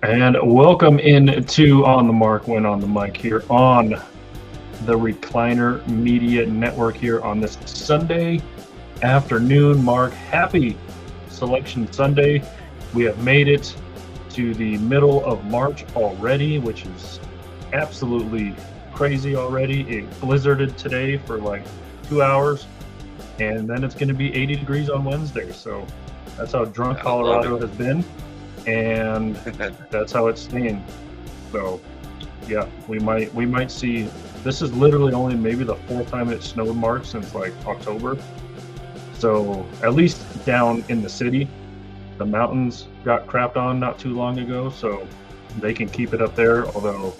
And welcome into On the Mark, When on the Mic here on the Recliner Media Network here on this Sunday afternoon. Mark, happy Selection Sunday. We have made it to the middle of March already, which is absolutely crazy already. It blizzarded today for like 2 hours, and then it's going to be 80 degrees on Wednesday. So that's how drunk I love Colorado has been. And it. that's how it's staying. So yeah, we might see. This is literally only maybe the fourth time it snowed, Mark, since like October. So at least down in the city, the mountains got crapped on not too long ago, so they can keep it up there. Although,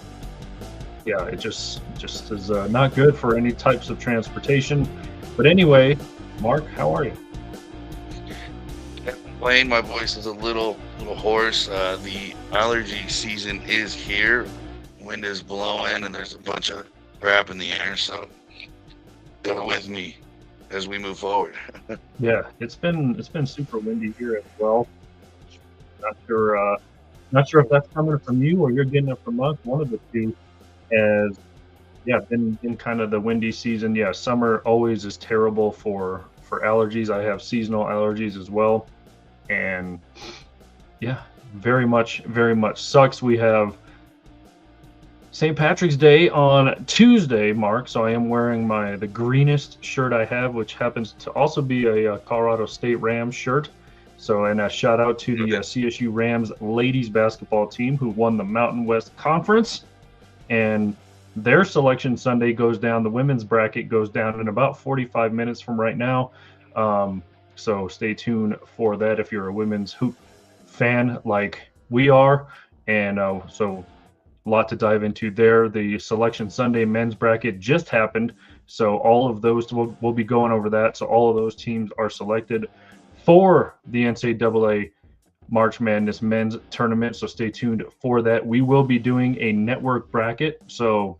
yeah, it just is not good for any types of transportation. But anyway, Mark, how are you? Wayne, my voice is a little hoarse. The allergy season is here. Wind is blowing, and there's a bunch of crap in the air. So, go with me as we move forward. Yeah, it's been super windy here as well. Not sure, not sure if that's coming from you or you're getting it from us. One of the two. As yeah, been kind of the windy season. Yeah, summer always is terrible for allergies. I have seasonal allergies as well, and yeah, very much sucks. We have St. Patrick's Day on Tuesday, Mark. So I am wearing the greenest shirt I have, which happens to also be a Colorado State Rams shirt. So, and a shout out to the CSU Rams ladies basketball team who won the Mountain West Conference, and their selection Sunday goes down. The women's bracket goes down in about 45 minutes from right now. So stay tuned for that if you're a women's hoop fan like we are. And so a lot to dive into there. The Selection Sunday men's bracket just happened, so all of those we'll be going over that. So all of those teams are selected for the NCAA March Madness men's tournament. So stay tuned for that. We will be doing a network bracket, so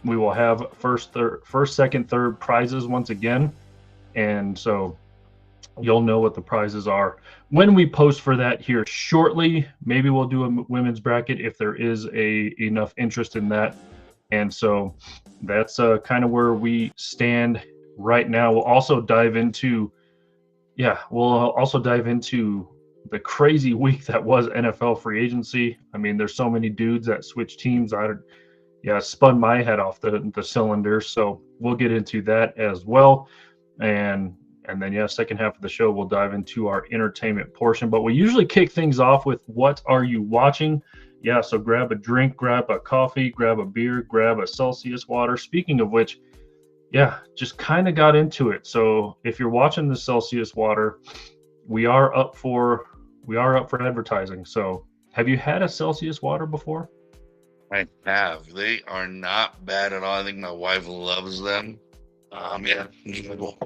we will have first, second, third prizes once again, and so you'll know what the prizes are when we post for that here shortly. Maybe we'll do a women's bracket if there is enough interest in that. And so that's kind of where we stand right now. We'll also dive into the crazy week that was NFL free agency. I mean, there's so many dudes that switch teams. Spun my head off the cylinder. So we'll get into that as well. And then, second half of the show, we'll dive into our entertainment portion. But we usually kick things off with what are you watching? Yeah, so grab a drink, grab a coffee, grab a beer, grab a Celsius water. Speaking of which, yeah, just kind of got into it. So if you're watching the Celsius water, we are up for advertising. So have you had a Celsius water before? I have. They are not bad at all. I think my wife loves them. Yeah, enjoyable.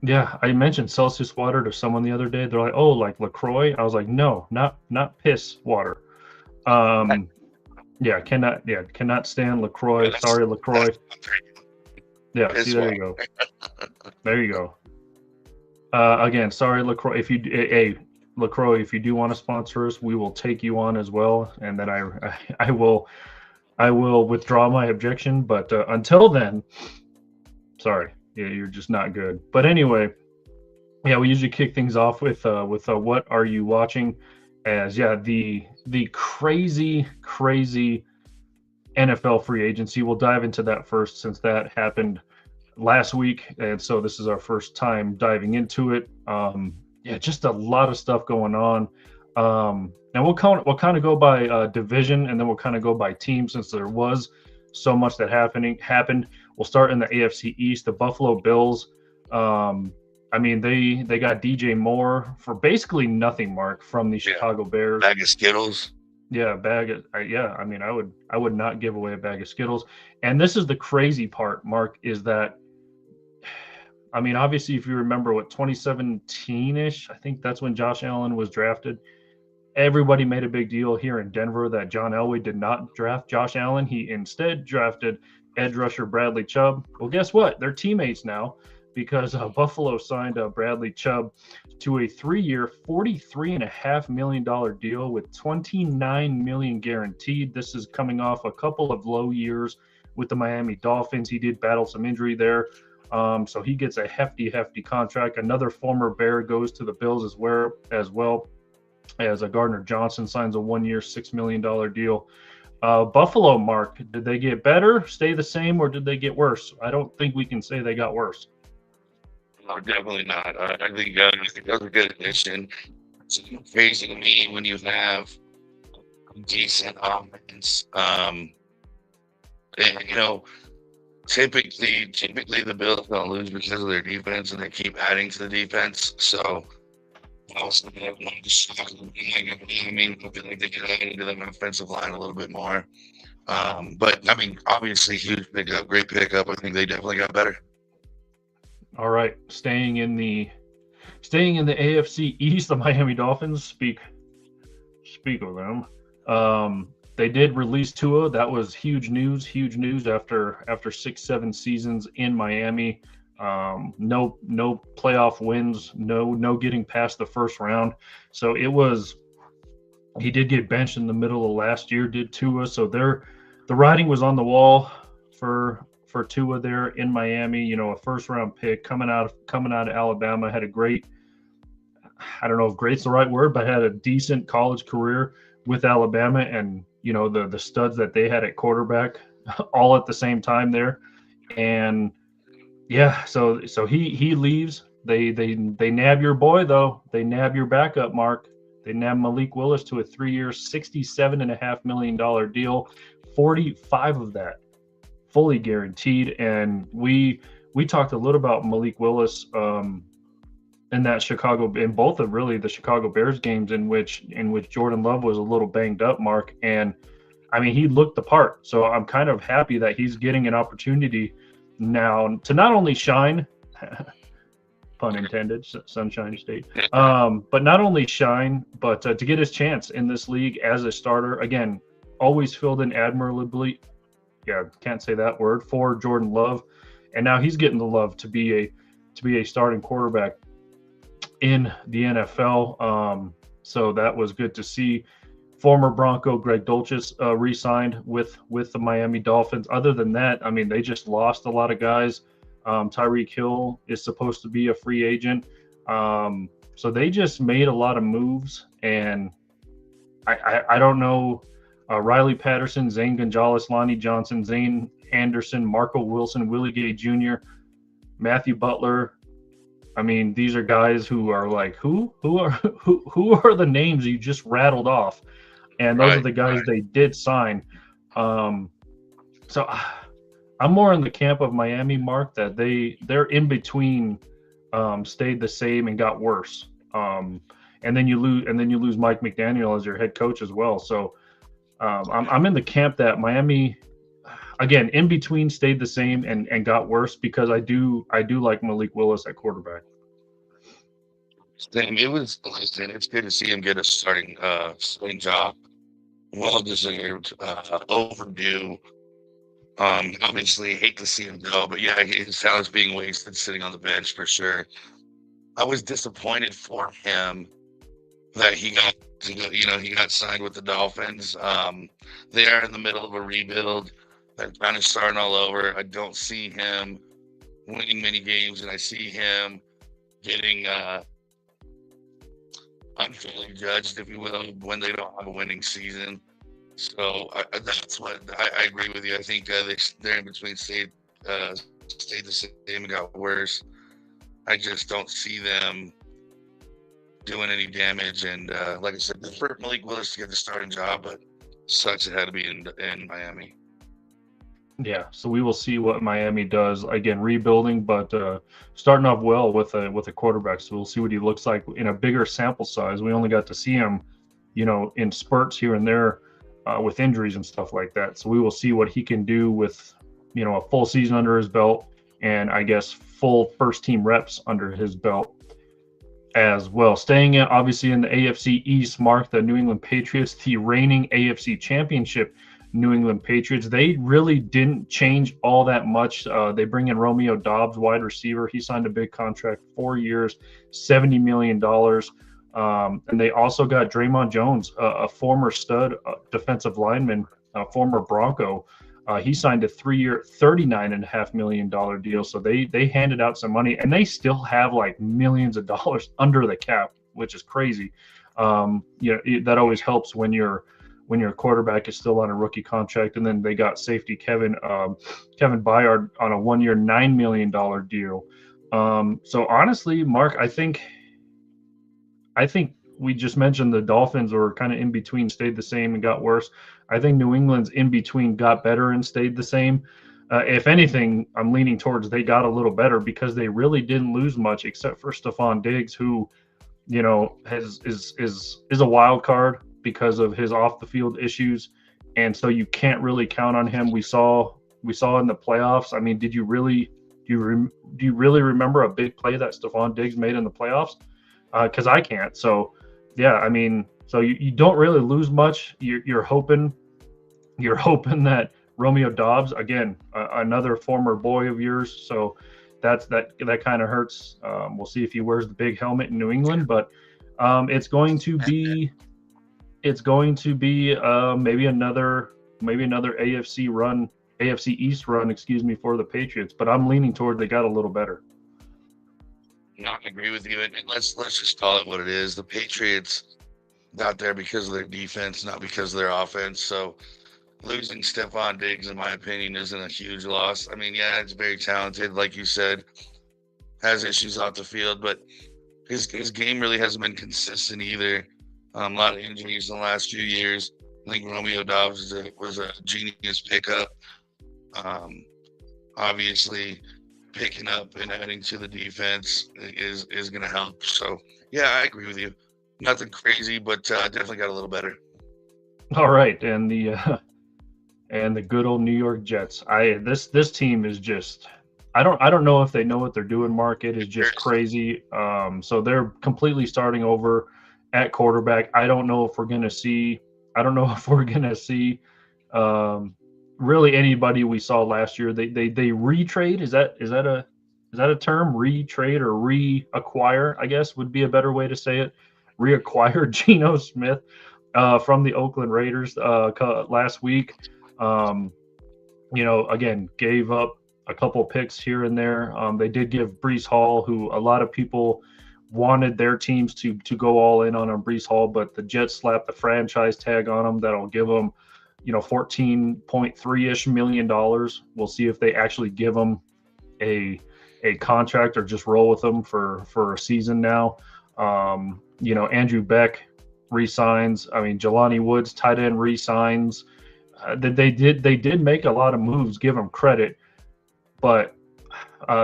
Yeah, I mentioned Celsius water to someone the other day. They're like, "Oh, like LaCroix." I was like, "No, not piss water." Um, cannot stand LaCroix. Sorry, LaCroix. Yeah, see, there you go. There you go. Again, sorry, LaCroix. If you, hey, LaCroix, if you do want to sponsor us, we will take you on as well, and then I will withdraw my objection. But until then, sorry, yeah, you're just not good. But anyway, yeah, we usually kick things off with what are you watching? As the crazy NFL free agency. We'll dive into that first since that happened last week, and so this is our first time diving into it. Just a lot of stuff going on. And we'll kind of go by division, and then we'll kind of go by team since there was so much that happened. We'll start in the AFC East. The Buffalo Bills. I mean, they got DJ Moore for basically nothing, Mark, from the Chicago Bears. Bag of Skittles. Yeah, I mean, I would not give away a bag of Skittles. And this is the crazy part, Mark, is that, I mean, obviously, if you remember what 2017-ish, I think that's when Josh Allen was drafted. Everybody made a big deal here in Denver that John Elway did not draft Josh Allen. He instead drafted edge rusher Bradley Chubb. Well, guess what? They're teammates now. because Buffalo signed Bradley Chubb to a 3-year, $43.5 million deal with $29 million guaranteed. This is coming off a couple of low years with the Miami Dolphins. He did battle some injury there. So he gets a hefty contract. Another former Bear goes to the Bills as well as Gardner Johnson signs a 1-year, $6 million deal. Buffalo, Mark, did they get better, stay the same, or did they get worse? I don't think we can say they got worse. No, definitely not. I think that was a good addition. It's crazy to me when you have decent offense. And, typically the Bills don't lose because of their defense, and they keep adding to the defense. So I was thinking of not just shocking. I mean, I feel like they could add into the offensive line a little bit more. But I mean, obviously, huge pickup, great pickup. I think they definitely got better. All right, staying in the AFC East, the Miami Dolphins. Speak of them. They did release Tua. That was huge news after 6-7 seasons in Miami. No playoff wins, no getting past the first round. So he did get benched in the middle of last year, did Tua. So the writing was on the wall for Tua there in Miami. A first round pick coming out of Alabama, had a great, I don't know if great's the right word, but had a decent college career with Alabama, and the studs that they had at quarterback all at the same time there. And yeah, so he leaves. They nab your boy though. They nab your backup, Mark. They nab Malik Willis to a 3-year, $67.5 million deal, 45 of that fully guaranteed. And we talked a little about Malik Willis in both of really the Chicago Bears games in which Jordan Love was a little banged up, Mark. And I mean, he looked the part. So I'm kind of happy that he's getting an opportunity now to not only shine, pun intended, Sunshine State, but not only shine, but to get his chance in this league as a starter. Again, always filled in admirably. Yeah, can't say that word, for Jordan Love. And now he's getting the love to be a starting quarterback in the NFL. So that was good to see. Former Bronco Greg Dulcich re-signed with the Miami Dolphins. Other than that, I mean, they just lost a lot of guys. Tyreek Hill is supposed to be a free agent. So they just made a lot of moves. And I don't know, Riley Patterson, Zane Gonzalez, Lonnie Johnson, Zane Anderson, Marco Wilson, Willie Gay Jr., Matthew Butler. I mean, these are guys who are like, who are the names you just rattled off? And those are the guys they did sign. So I'm more in the camp of Miami, Mark, that they're in between, stayed the same and got worse. And then you lose Mike McDaniel as your head coach as well. So I'm in the camp that Miami, again, in between, stayed the same and got worse, because I do like Malik Willis at quarterback. It's good to see him get a starting job. Well deserved, overdue. Obviously hate to see him go, but yeah, his talent's being wasted sitting on the bench for sure. I was disappointed for him that he got signed with the Dolphins. They are in the middle of a rebuild. They're kind of starting all over. I don't see him winning many games, and I see him getting unfairly judged, if you will, when they don't have a winning season. So that's what I agree with you. I think they're in between, stayed the same and got worse. I just don't see them doing any damage. And like I said, for Malik Willis to get the starting job, but sucks it had to be in Miami. Yeah, so we will see what Miami does. Again, rebuilding, but starting off well with a quarterback. So we'll see what he looks like in a bigger sample size. We only got to see him, in spurts here and there with injuries and stuff like that. So we will see what he can do with, a full season under his belt, and I guess full first team reps under his belt as well. Staying obviously in the AFC East, Mark, the New England Patriots, the reigning AFC championship New England Patriots. They really didn't change all that much. They bring in Romeo Doubs, wide receiver. He signed a big contract, 4 years, $70 million. And they also got Draymond Jones, a former stud defensive lineman, a former Bronco. He signed a 3-year, $39.5 million deal. So they handed out some money, and they still have like millions of dollars under the cap, which is crazy. That always helps when your quarterback is still on a rookie contract. And then they got safety Kevin Byard on a 1-year, $9 million deal. So honestly, Mark, I think we just mentioned the Dolphins were kind of in between, stayed the same and got worse. I think New England's in between got better and stayed the same. If anything, I'm leaning towards they got a little better because they really didn't lose much except for Stephon Diggs, who, is a wild card because of his off the field issues, and so you can't really count on him. We saw in the playoffs. I mean, do you really remember a big play that Stephon Diggs made in the playoffs? Because I can't. So yeah, I mean, so you don't really lose much. You're hoping that Romeo Doubs, again, another former boy of yours, so that kind of hurts. We'll see if he wears the big helmet in New England, but it's going to be maybe another AFC East run, excuse me, for the Patriots. But I'm leaning toward they got a little better. No, I agree with you, and let's just call it what it is. The Patriots got there because of their defense, not because of their offense. So losing Stephon Diggs, in my opinion, isn't a huge loss. I mean, yeah, it's very talented, like you said, has issues off the field, but his game really hasn't been consistent either. A lot of injuries in the last few years. I think Romeo Doubs was a genius pickup. Obviously, picking up and adding to the defense is going to help. So, yeah, I agree with you. Nothing crazy, but definitely got a little better. All right, and the good old New York Jets. This team is just, I don't know if they know what they're doing, Mark. It is just crazy. So they're completely starting over at quarterback. I don't know if we're gonna see really anybody we saw last year. They retrade. Is that a term? Retrade or reacquire, I guess would be a better way to say it. Reacquire Geno Smith from the Oakland Raiders last week. Again, gave up a couple picks here and there. They did give Breece Hall, who a lot of people wanted their teams to go all in on Breece Hall, but the Jets slapped the franchise tag on him. That'll give him, $14.3-ish million. We'll see if they actually give him a contract or just roll with him for a season now. Andrew Beck re-signs. I mean, Jelani Woods, tight end, re-signs. They did make a lot of moves, give them credit, but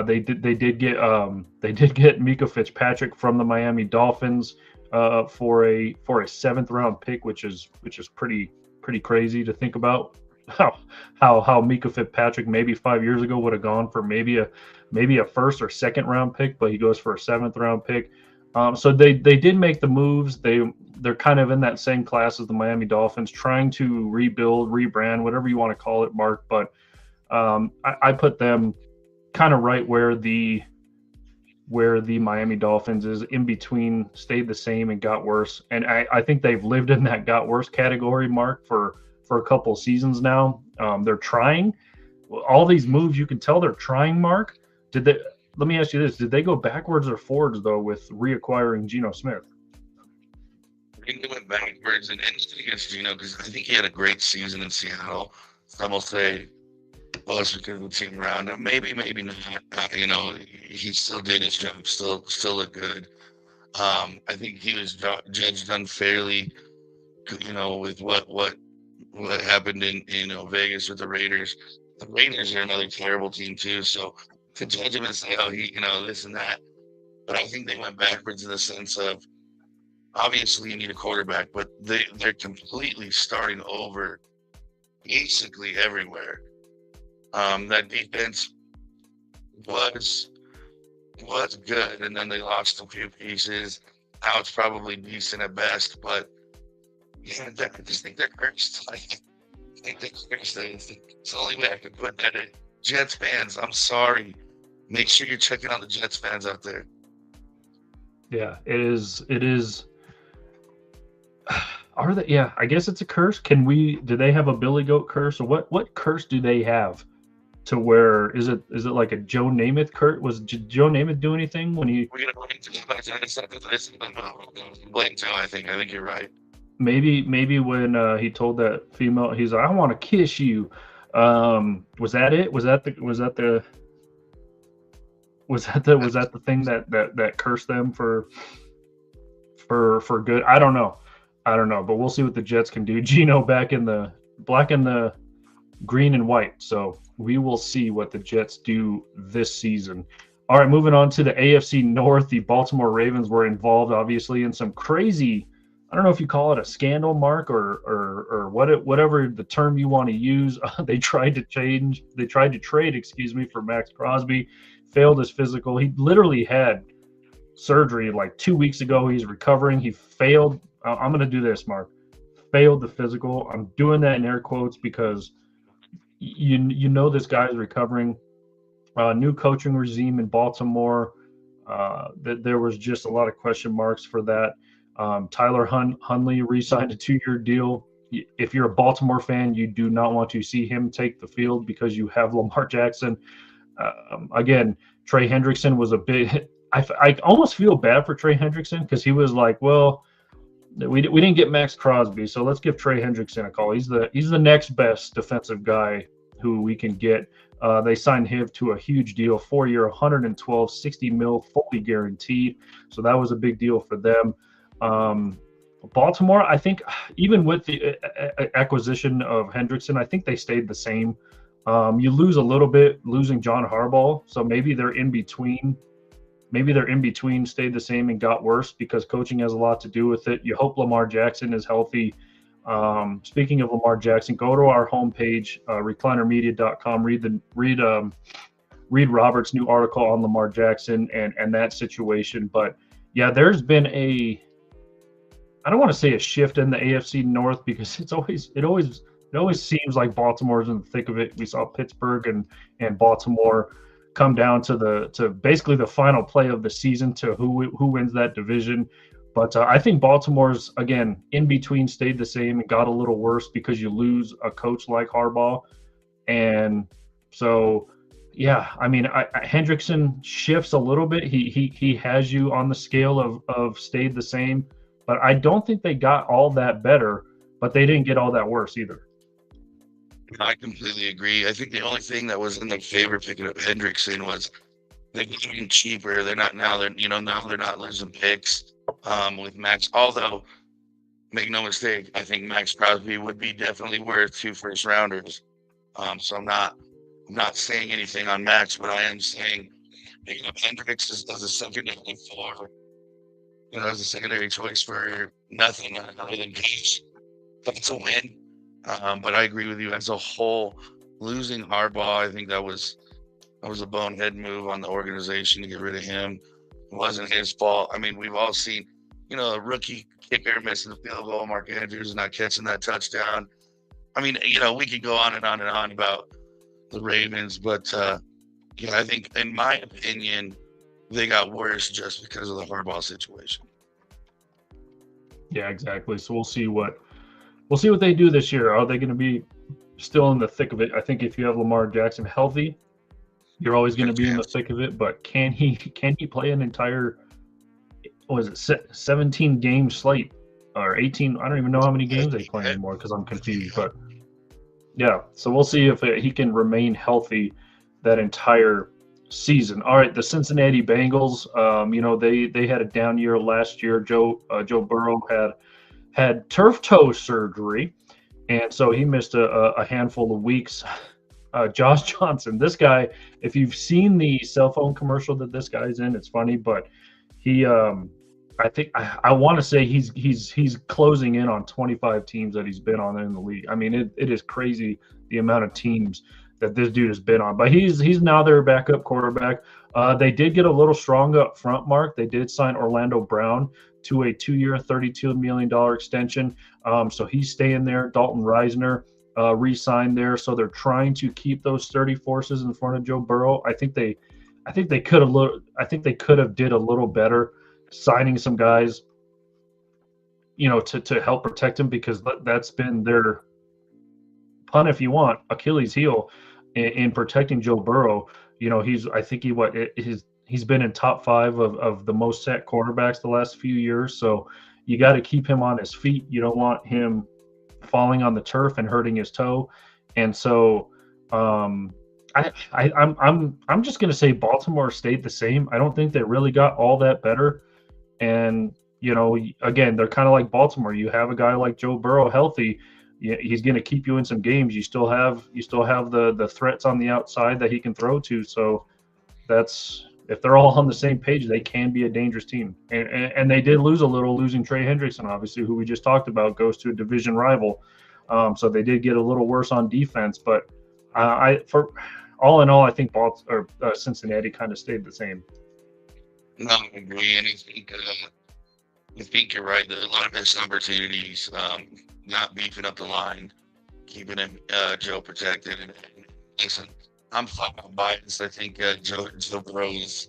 they did get Mika Fitzpatrick from the Miami Dolphins for a 7th round pick, which is pretty crazy to think about. How Mika Fitzpatrick maybe 5 years ago would have gone for maybe a 1st or 2nd round pick, but he goes for a 7th round pick. So they did make the moves. They're kind of in that same class as the Miami Dolphins, trying to rebuild, rebrand, whatever you want to call it, Mark. But I put them kind of right where the Miami Dolphins is, in between, stayed the same and got worse. And I think they've lived in that got worse category, Mark, for a couple of seasons now. They're trying all these moves. You can tell they're trying, Mark. Let me ask you this. Did they go backwards or forwards, though, with reacquiring Geno Smith? I think they went backwards, and against Geno, because I think he had a great season in Seattle. Some will say, well, it's because of the team around him. Maybe not. He still did his job, still looked good. I think he was judged unfairly, with what happened in Vegas with the Raiders. The Raiders are another terrible team too, so to judge him and say, oh, he, this and that. But I think they went backwards in the sense of, obviously you need a quarterback, but they're completely starting over basically everywhere. That defense was good, and then they lost a few pieces. Now it's probably decent at best, but yeah, I just think they're cursed. Like, think that's it's the only way I can put that in. Jets fans, I'm sorry. Make sure you're checking out the Jets fans out there. Yeah, it is. It is. Are they? Yeah, I guess it's a curse. Do they have a Billy Goat curse, or what curse do they have? To where is it like a Joe Namath curse? Was Joe Namath do anything when he? We're gonna blame Joe. I think you're right. Maybe when he told that female, he's like, I want to kiss you. Was that it? Was that the thing that cursed them for good? I don't know. But we'll see what the Jets can do. Gino back in the black and the green and white. So we will see what the Jets do this season. All right, moving on to the AFC North. The Baltimore Ravens were involved, obviously, in some crazy. I don't know if you call it a scandal, Mark, or whatever the term you want to use. They tried to trade, excuse me, for Max Crosby. Failed his physical. He literally had surgery like 2 weeks ago. He's recovering. He failed. I'm going to do this, Mark. Failed the physical. I'm doing that in air quotes because you know this guy's recovering. New coaching regime in Baltimore. That there was just a lot of question marks for that. Tyler Huntley re-signed a 2-year deal. If you're a Baltimore fan, you do not want to see him take the field because you have Lamar Jackson. Again, Trey Hendrickson was a big. I almost feel bad for Trey Hendrickson because he was like, well, we didn't get Max Crosby, so let's give Trey Hendrickson a call. He's the next best defensive guy who we can get. They signed him to a huge deal, 4-year, 112, 60 mil, fully guaranteed. So that was a big deal for them. Baltimore, I think, even with the acquisition of Hendrickson, I think they stayed the same. You lose a little bit losing John Harbaugh, so maybe they're in between. Maybe they're in between, stayed the same and got worse because coaching has a lot to do with it. You hope Lamar Jackson is healthy. Speaking of Lamar Jackson, go to our homepage, reclinermedia.com. Read Robert's new article on Lamar Jackson and that situation. But yeah, there's been I don't want to say a shift in the AFC North because it always seems like Baltimore's in the thick of it. We saw Pittsburgh and Baltimore come down to basically the final play of the season to who wins that division. But I think Baltimore's, again, in between stayed the same and got a little worse because you lose a coach like Harbaugh. And so, yeah, I mean, Hendrickson shifts a little bit. He has you on the scale of stayed the same. But I don't think they got all that better, but they didn't get all that worse either. I completely agree. I think the only thing that was in their favor picking up Hendrickson was they're getting cheaper. They're not now they're not losing picks with Max. Although, make no mistake, I think Max Crosby would be definitely worth 2 first rounders. So I'm not saying anything on Max, but I am saying picking up Hendricks as a secondary as a secondary choice for nothing other than cash. That's a win. But I agree with you as a whole. Losing Harbaugh, I think that was a bonehead move on the organization to get rid of him. It wasn't his fault. I mean, we've all seen, a rookie kicker missing the field goal, Mark Andrews not catching that touchdown. I mean, we could go on and on and on about the Ravens, but I think, in my opinion, they got worse just because of the Harbaugh situation. Yeah, exactly. So we'll see what they do this year. Are they going to be still in the thick of it? I think if you have Lamar Jackson healthy, you're always going to be in the thick of it. But can he play an entire 17 game slate or 18? I don't even know how many games they play anymore because I'm confused. But yeah, so we'll see if he can remain healthy that entire season. All right, the Cincinnati Bengals. They had a down year last year. Joe Burrow had turf toe surgery, and so he missed a handful of weeks. Josh Johnson, this guy, if you've seen the cell phone commercial that this guy's in, it's funny, but he, I think I want to say he's closing in on 25 teams that he's been on in the league. I mean, it is crazy the amount of teams that this dude has been on, but he's now their backup quarterback. They did get a little stronger up front, Mark. They did sign Orlando Brown to a 2-year, $32 million extension. So he's staying there. Dalton Reisner, re-signed there, so they're trying to keep those sturdy forces in front of Joe Burrow. I think they could have did a little better signing some guys, to help protect him, because that's been their, pun if you want, Achilles heel in protecting Joe Burrow. He's been in top 5 of the most set quarterbacks the last few years. So you got to keep him on his feet. You don't want him falling on the turf and hurting his toe. And so I'm just gonna say Baltimore stayed the same. I don't think they really got all that better. And again, they're kind of like Baltimore. You have a guy like Joe Burrow healthy, he's going to keep you in some games. You still have the threats on the outside that he can throw to. So that's, if they're all on the same page, they can be a dangerous team. And they did lose a little, losing Trey Hendrickson, obviously, who we just talked about, goes to a division rival. So they did get a little worse on defense. But for all in all, I think Cincinnati kind of stayed the same. No, I agree, and I think you're right. There's a lot of missed opportunities. Not beefing up the line, keeping him Joe protected. And listen, I'm biased. I think Joe Burrow is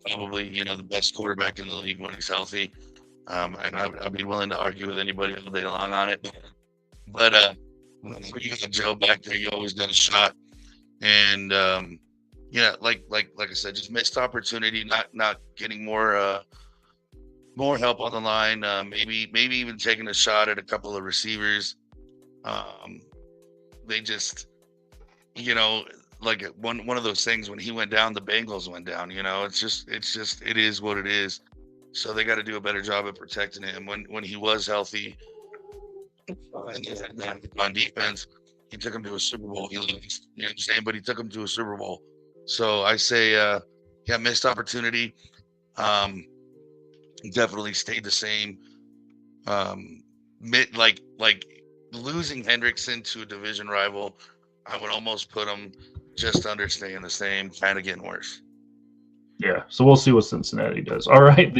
probably the best quarterback in the league when he's healthy. And I'd be willing to argue with anybody all day long on it. But when you got Joe back there, you always got a shot. And like I said, just missed opportunity, not getting more help on the line. Maybe even taking a shot at a couple of receivers. They just, like one of those things, when he went down, the Bengals went down. It is what it is. So they got to do a better job of protecting him when he was healthy. And on defense, he took him to a Super Bowl. He lost, you understand? But he took him to a Super Bowl. So I say, missed opportunity. Definitely stayed the same. Like losing Hendrickson to a division rival, I would almost put him just under staying the same, kind of getting worse. Yeah, so we'll see what Cincinnati does. All right,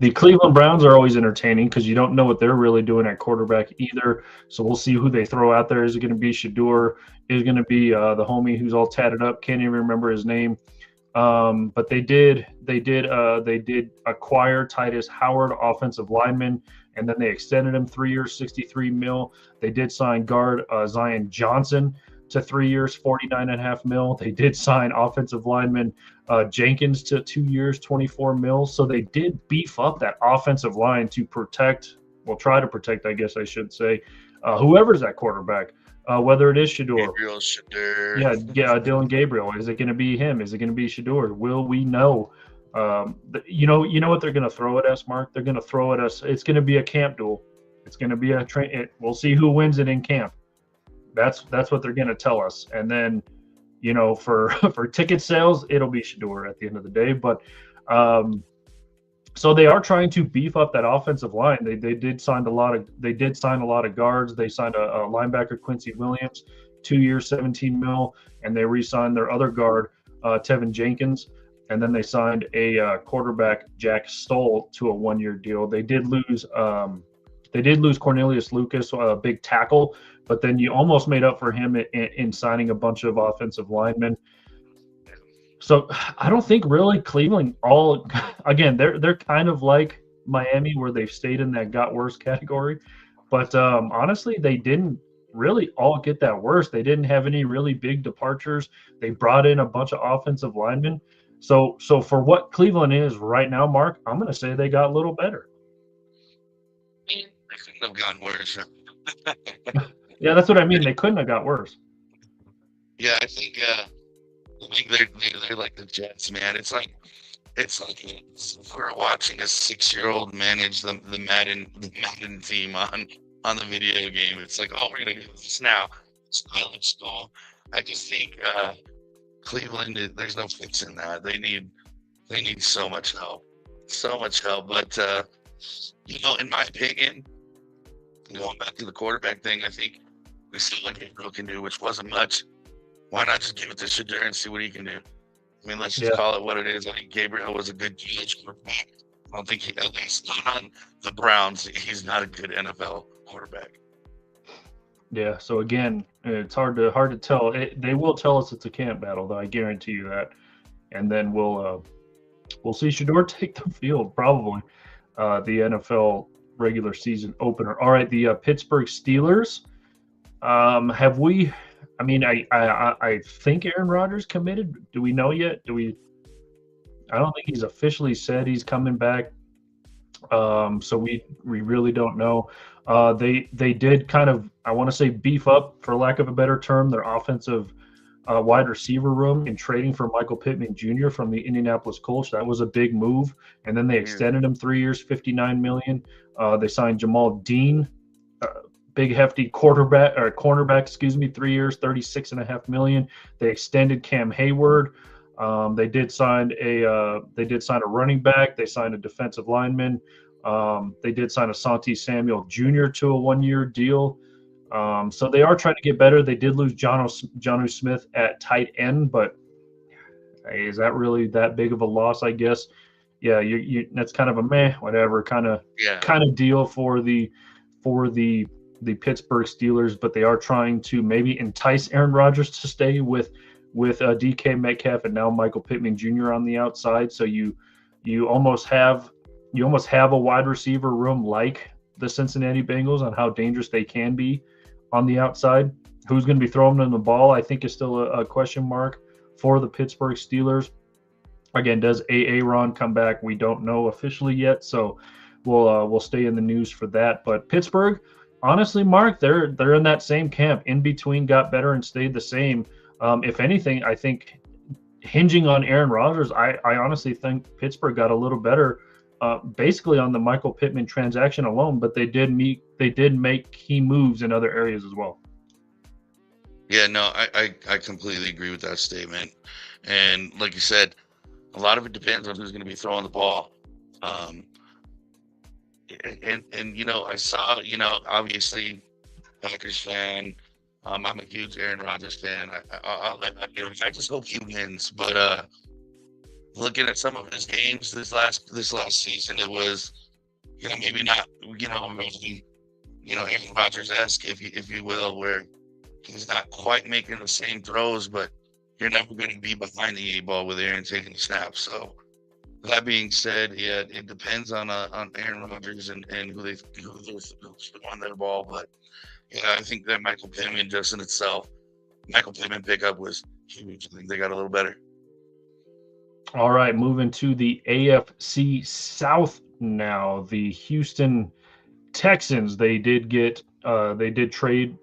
the Cleveland Browns are always entertaining because you don't know what they're really doing at quarterback either. So we'll see who they throw out there. Is it going to be Shador? Is it going to be the homie who's all tatted up? Can't even remember his name. But they did acquire Titus Howard, offensive lineman, and then they extended him 3 years, $63 million. They did sign guard Zion Johnson to 3 years, $49.5 million. They did sign offensive lineman Jenkins to 2 years, $24 million. So they did beef up that offensive line to try to protect, I guess I should say, whoever's at quarterback. Whether it is Shador. Yeah, Dylan Gabriel. Is it going to be him? Is it going to be Shador? Will we know? You know what they're going to throw at us, Mark? They're going to throw at us. It's going to be a camp duel. It's going to be a train. We'll see who wins it in camp. That's what they're going to tell us. And then, for ticket sales, it'll be Shador at the end of the day. But so they are trying to beef up that offensive line. They did sign a lot of guards. They signed a linebacker, Quincy Williams, 2 years, $17 million, and they re-signed their other guard, Tevin Jenkins, and then they signed a quarterback, Jack Stoll, to a 1-year deal. They did lose Cornelius Lucas, a big tackle, but then you almost made up for him in signing a bunch of offensive linemen. So I don't think really Cleveland again, they're kind of like Miami, where they've stayed in that got worse category. But honestly, they didn't really all get that worse. They didn't have any really big departures. They brought in a bunch of offensive linemen. So for what Cleveland is right now, Mark, I'm going to say they got a little better. They couldn't have gotten worse. Yeah, that's what I mean. They couldn't have got worse. Yeah, I think they're like the Jets, man. It's like we're watching a 6-year-old manage the Madden theme on the video game. It's like, oh, we're gonna do this now. Let's go. I just think Cleveland, there's no fixing that. They need so much help. But in my opinion, going back to the quarterback thing, I think we saw what Gabriel can do, which wasn't much. Why not just give it to Shador and see what he can do? I mean, let's just call it what it is. I think Gabriel was a good college quarterback. I don't think at least not on the Browns, he's not a good NFL quarterback. Yeah. So again, it's hard to tell. They will tell us it's a camp battle, though. I guarantee you that. And then we'll see Shador take the field probably. The NFL regular season opener. All right, the Pittsburgh Steelers. Have we? I mean, I think Aaron Rodgers committed. Do we know yet? Do we? I don't think he's officially said he's coming back. So we really don't know. They did kind of, I want to say, beef up, for lack of a better term, their offensive wide receiver room in trading for Michael Pittman Jr. from the Indianapolis Colts. That was a big move, and then they Here, extended him 3 years, 59 million. They signed Jamal Dean, big hefty quarterback or cornerback, 3 years, 36.5 million. They extended Cam Hayward. They did sign a running back. They signed a defensive lineman. They did sign Asante Samuel Jr. to a 1 year deal. So they are trying to get better. They did lose John Smith at tight end, but hey, is that really that big of a loss? I guess. Yeah, that's kind of a meh, whatever yeah, kind of deal for the Pittsburgh Steelers, but they are trying to maybe entice Aaron Rodgers to stay with DK Metcalf and now Michael Pittman Jr. on the outside. So you almost have you almost have a wide receiver room like the Cincinnati Bengals on how dangerous they can be on the outside. Who's going to be throwing them the ball? I think is still a question mark for the Pittsburgh Steelers. Again, does Aaron come back? We don't know officially yet, so we'll stay in the news for that. But Pittsburgh, honestly, Mark, they're in that same camp. In between, got better and stayed the same. If anything, I think hinging on Aaron Rodgers, I honestly think Pittsburgh got a little better, basically on the Michael Pittman transaction alone. But they did make key moves in other areas as well. yeah. No, I completely agree with that statement. And like you said, a lot of it depends on who's going to be throwing the ball. Um, and I saw, obviously, Packers fan. I'm a huge Aaron Rodgers fan. I just hope he wins. But looking at some of his games this last season, it was, maybe not, maybe, Aaron Rodgers-esque, if you will, where he's not quite making the same throws, but you're never going to be behind the eight ball with Aaron taking the snap. So that being said, yeah, it depends on Aaron Rodgers and who's on their ball. But yeah, I think that Michael Pittman just in itself, Michael Pittman pickup was huge. I think they got a little better. All right, moving to the AFC South now. The Houston Texans, they did trade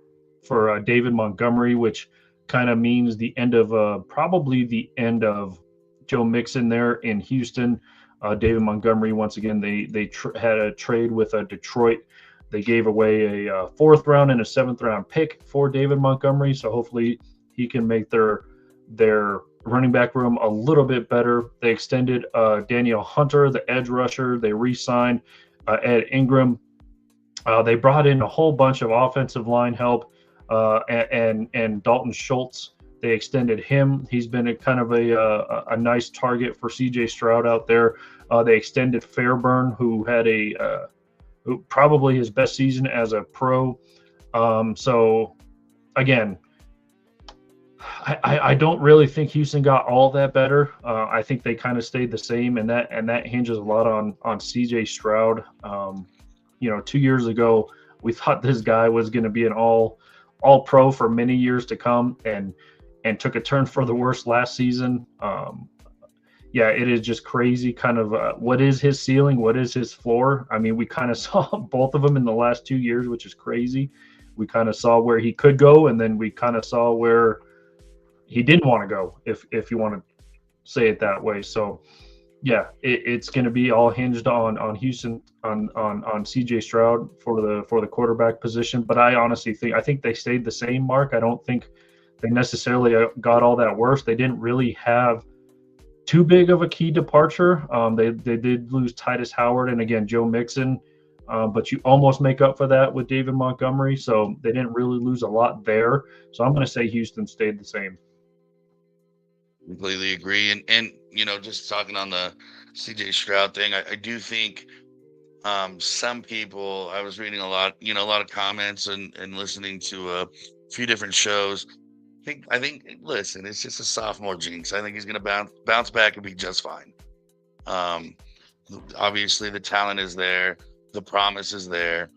for David Montgomery, which kind of means the end of probably the end of Joe Mixon there in Houston. David Montgomery, once again, they had a trade with Detroit. They gave away a fourth round and a seventh round pick for David Montgomery, so hopefully he can make their running back room a little bit better. They extended Daniel Hunter, the edge rusher. They re-signed Ed Ingram. They brought in a whole bunch of offensive line help, and Dalton Schultz. They extended him. He's been a kind of a nice target for C.J. Stroud out there. They extended Fairburn, who had who probably his best season as a pro. So again, I don't really think Houston got all that better. I think they kind of stayed the same, and that hinges a lot on C.J. Stroud. 2 years ago, we thought this guy was going to be an all pro for many years to come, and took a turn for the worse last season. Yeah, it is just crazy. Kind of what is his ceiling? What is his floor? I mean, we kind of saw both of them in the last 2 years, which is crazy. We kind of saw where he could go, and then we kind of saw where he didn't want to go, if you want to say it that way. So yeah, it's going to be all hinged on Houston, on CJ Stroud for the quarterback position. But I think they stayed the same, Mark. I don't think they necessarily got all that worse. They didn't really have too big of a key departure. They did lose Titus Howard and again Joe Mixon, but you almost make up for that with David Montgomery. So they didn't really lose a lot there. So I'm going to say Houston stayed the same. Completely agree. And just talking on the CJ Stroud thing, I do think Some people, I was reading a lot, a lot of comments and listening to a few different shows. I think, listen, it's just a sophomore jinx. I think he's going to bounce back and be just fine. Um, Obviously the talent is there, the promise is there.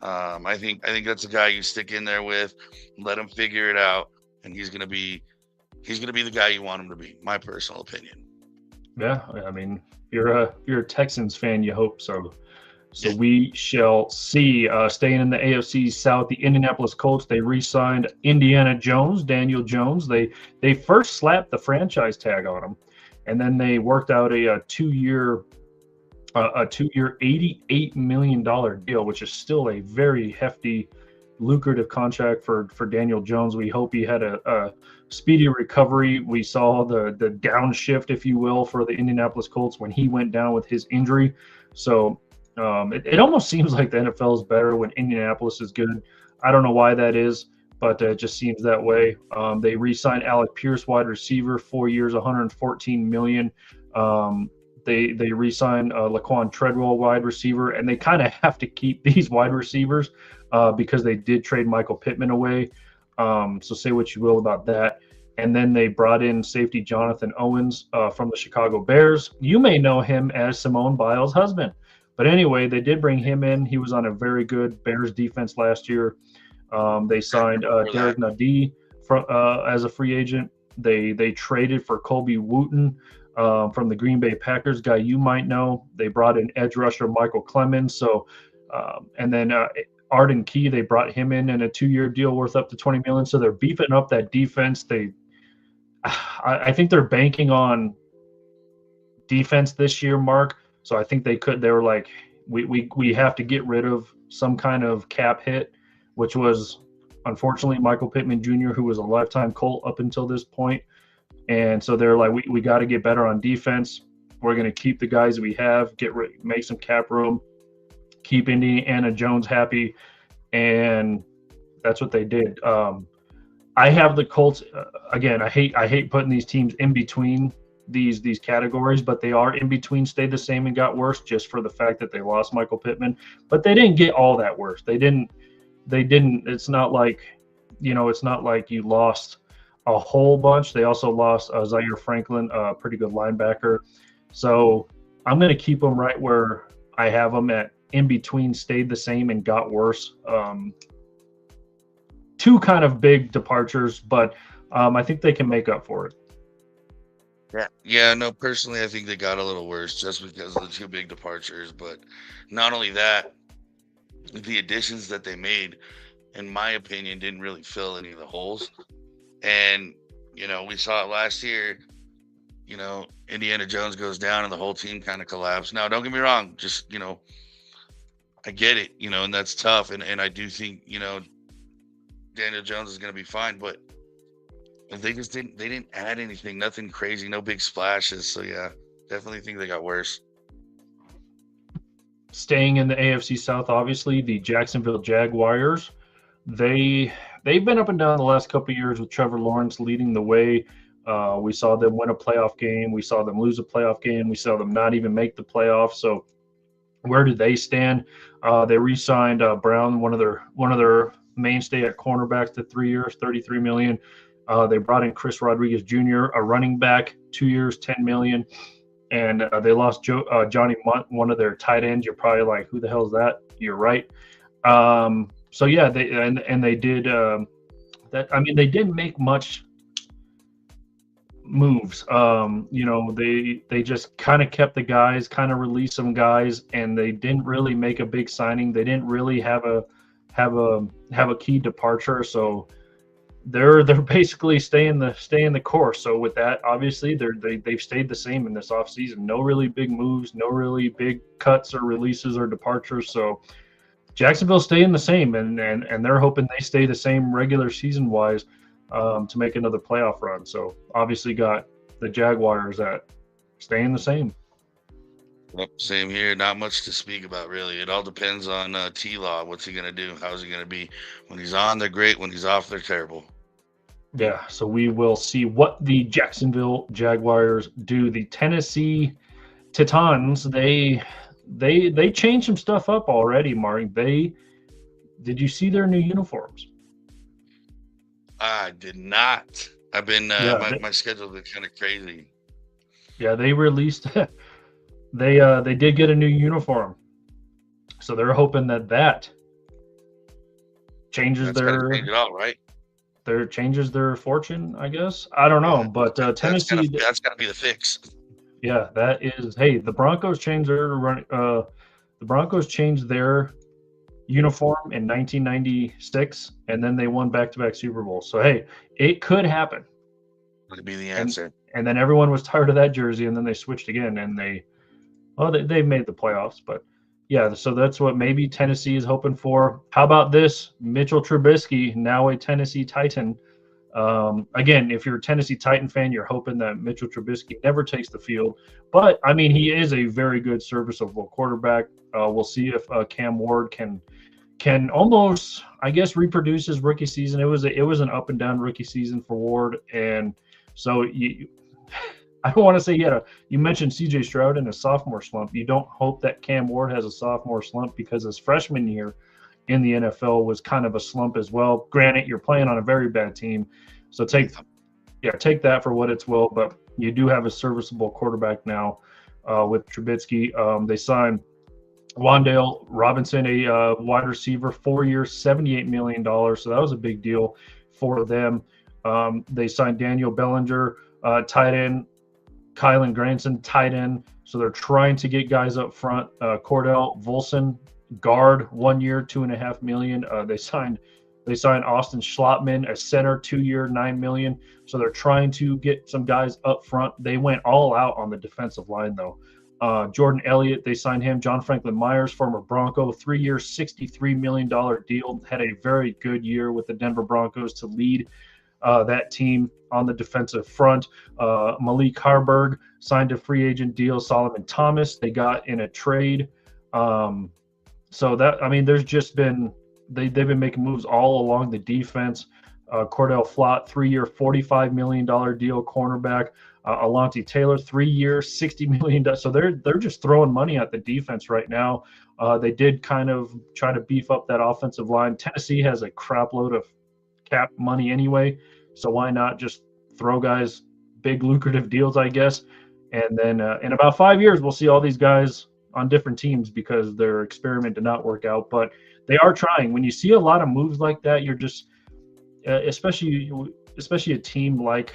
I think that's a guy you stick in there with, let him figure it out, and he's gonna be the guy you want him to be. My personal opinion. Yeah, I mean, you're a Texans fan, you hope so. So Yeah. we shall see. Staying in the AFC South, the Indianapolis Colts, they re-signed Indiana Jones, Daniel Jones. They first slapped the franchise tag on him, and then they worked out a two-year $88 million deal, which is still a very hefty, lucrative contract for Daniel Jones. We hope he had a speedy recovery. We saw the downshift, if you will, for the Indianapolis Colts when he went down with his injury. So it almost seems like the NFL is better when Indianapolis is good. I don't know why that is, but it just seems that way. They re-signed Alec Pierce, wide receiver, 4 years, $114 million. They re-signed Laquan Treadwell, wide receiver, and they kind of have to keep these wide receivers because they did trade Michael Pittman away. So say what you will about that. And then they brought in safety Jonathan Owens from the Chicago Bears. You may know him as Simone Biles' husband. But anyway, they did bring him in. He was on a very good Bears defense last year. They signed Derek Nadi as a free agent. They traded for Colby Wooten from the Green Bay Packers, guy you might know. They brought in edge rusher Michael Clemens. So, and then Arden Key, they brought him in a 2-year deal worth up to $20 million. So they're beefing up that defense. I think they're banking on defense this year, Mark. So I think they were like, we have to get rid of some kind of cap hit, which was unfortunately Michael Pittman Jr., who was a lifetime Colt up until this point. And so they're like, we got to get better on defense. We're going to keep the guys we have, make some cap room, keep Indiana Jones happy, and that's what they did. I have the Colts again. I hate putting these teams in between these categories, but they are in between, stayed the same and got worse just for the fact that they lost Michael Pittman. But they didn't get all that worse. They didn't. It's not like you lost a whole bunch. They also lost Zaire Franklin, a pretty good linebacker. So I'm going to keep them right where I have them at. In between, stayed the same and got worse. Two kind of big departures, but I think they can make up for it. Yeah, no, personally, I think they got a little worse just because of the two big departures. But not only that, the additions that they made, in my opinion, didn't really fill any of the holes. And, we saw it last year, Indiana Jones goes down and the whole team kind of collapsed. Now, don't get me wrong, just, I get it, and that's tough. And I do think, Daniel Jones is going to be fine, but they didn't add anything, nothing crazy, no big splashes. So yeah, definitely think they got worse. Staying in the AFC South, obviously, the Jacksonville Jaguars, they've been up and down the last couple of years with Trevor Lawrence leading the way. We saw them win a playoff game. We saw them lose a playoff game. We saw them not even make the playoffs. So where do they stand? They re-signed Brown, one of their mainstay at cornerbacks, to 3 years, $33 million. They brought in Chris Rodriguez Jr., a running back, 2 years, $10 million. And they lost Johnny Munt, one of their tight ends. You're probably like, who the hell is that? You're right. So yeah, they did that. I mean, they didn't make much moves. They just kind of kept the guys, kind of released some guys, and they didn't really make a big signing. They didn't really have a key departure. So they're basically staying the course. So with that, obviously they've stayed the same in this offseason. No really big moves, no really big cuts or releases or departures. So Jacksonville's staying the same, and they're hoping they stay the same regular season wise to make another playoff run. So obviously got the Jaguars at staying the same. Yep, same here. Not much to speak about, really. It all depends on T-Law. What's he going to do? How's he going to be? When he's on, they're great. When he's off, they're terrible. Yeah, so we will see what the Jacksonville Jaguars do. The Tennessee Titans, they they changed some stuff up already, Marty. Did you see their new uniforms? I did not. I've been Yeah, my schedule's been kind of crazy. yeah, they released they did get a new uniform. So they're hoping that changes That's got to change it all, right? their fortune, I guess. I don't know, Yeah, but Tennessee, that's gotta be the fix. yeah, that is. Hey, the Broncos changed their uniform in 1996, and then they won back-to-back Super Bowls. So hey, it could happen. Would be the And answer. then everyone was tired of that jersey, and then they switched again, and they made the playoffs, but yeah, so that's what maybe Tennessee is hoping for. How about this? Mitchell Trubisky, now a Tennessee Titan. Again, if you're a Tennessee Titan fan, you're hoping that Mitchell Trubisky never takes the field. But I mean, he is a very good, serviceable quarterback. We'll see if Cam Ward can almost, I guess, reproduce his rookie season. It was an up and down rookie season for Ward, and so I don't want to say you mentioned CJ Stroud in a sophomore slump. You don't hope that Cam Ward has a sophomore slump, because his freshman year in the NFL was kind of a slump as well. Granted, you're playing on a very bad team, so take that for what it's will. But you do have a serviceable quarterback now with Trubisky. They signed Wan'Dale Robinson, a wide receiver, 4 years, $78 million. So that was a big deal for them. They signed Daniel Bellinger, tight end, Kylan Granson, tight end. So they're trying to get guys up front. Cordell Volson, guard, 1 year, $2.5 million. They signed Austin Schlottman, a center, 2 year, $9 million. So they're trying to get some guys up front. They went all out on the defensive line, though. Jordan Elliott, they signed him. John Franklin Myers, former Bronco, 3 year, $63 million deal. Had a very good year with the Denver Broncos to lead that team on the defensive front. Malik Harburg signed a free agent deal. Solomon Thomas they got in a trade. So that, I mean, there's just been they've been making moves all along the defense. Cordell Flott, 3 year, $45 million deal, cornerback. Alontae Taylor, 3 year, $60 million. So they're just throwing money at the defense right now. They did kind of try to beef up that offensive line. Tennessee has a crap load of cap money anyway, so why not just throw guys big lucrative deals, I guess. And then in about 5 years we'll see all these guys on different teams because their experiment did not work out. But they are trying. When you see a lot of moves like that, you're just especially a team like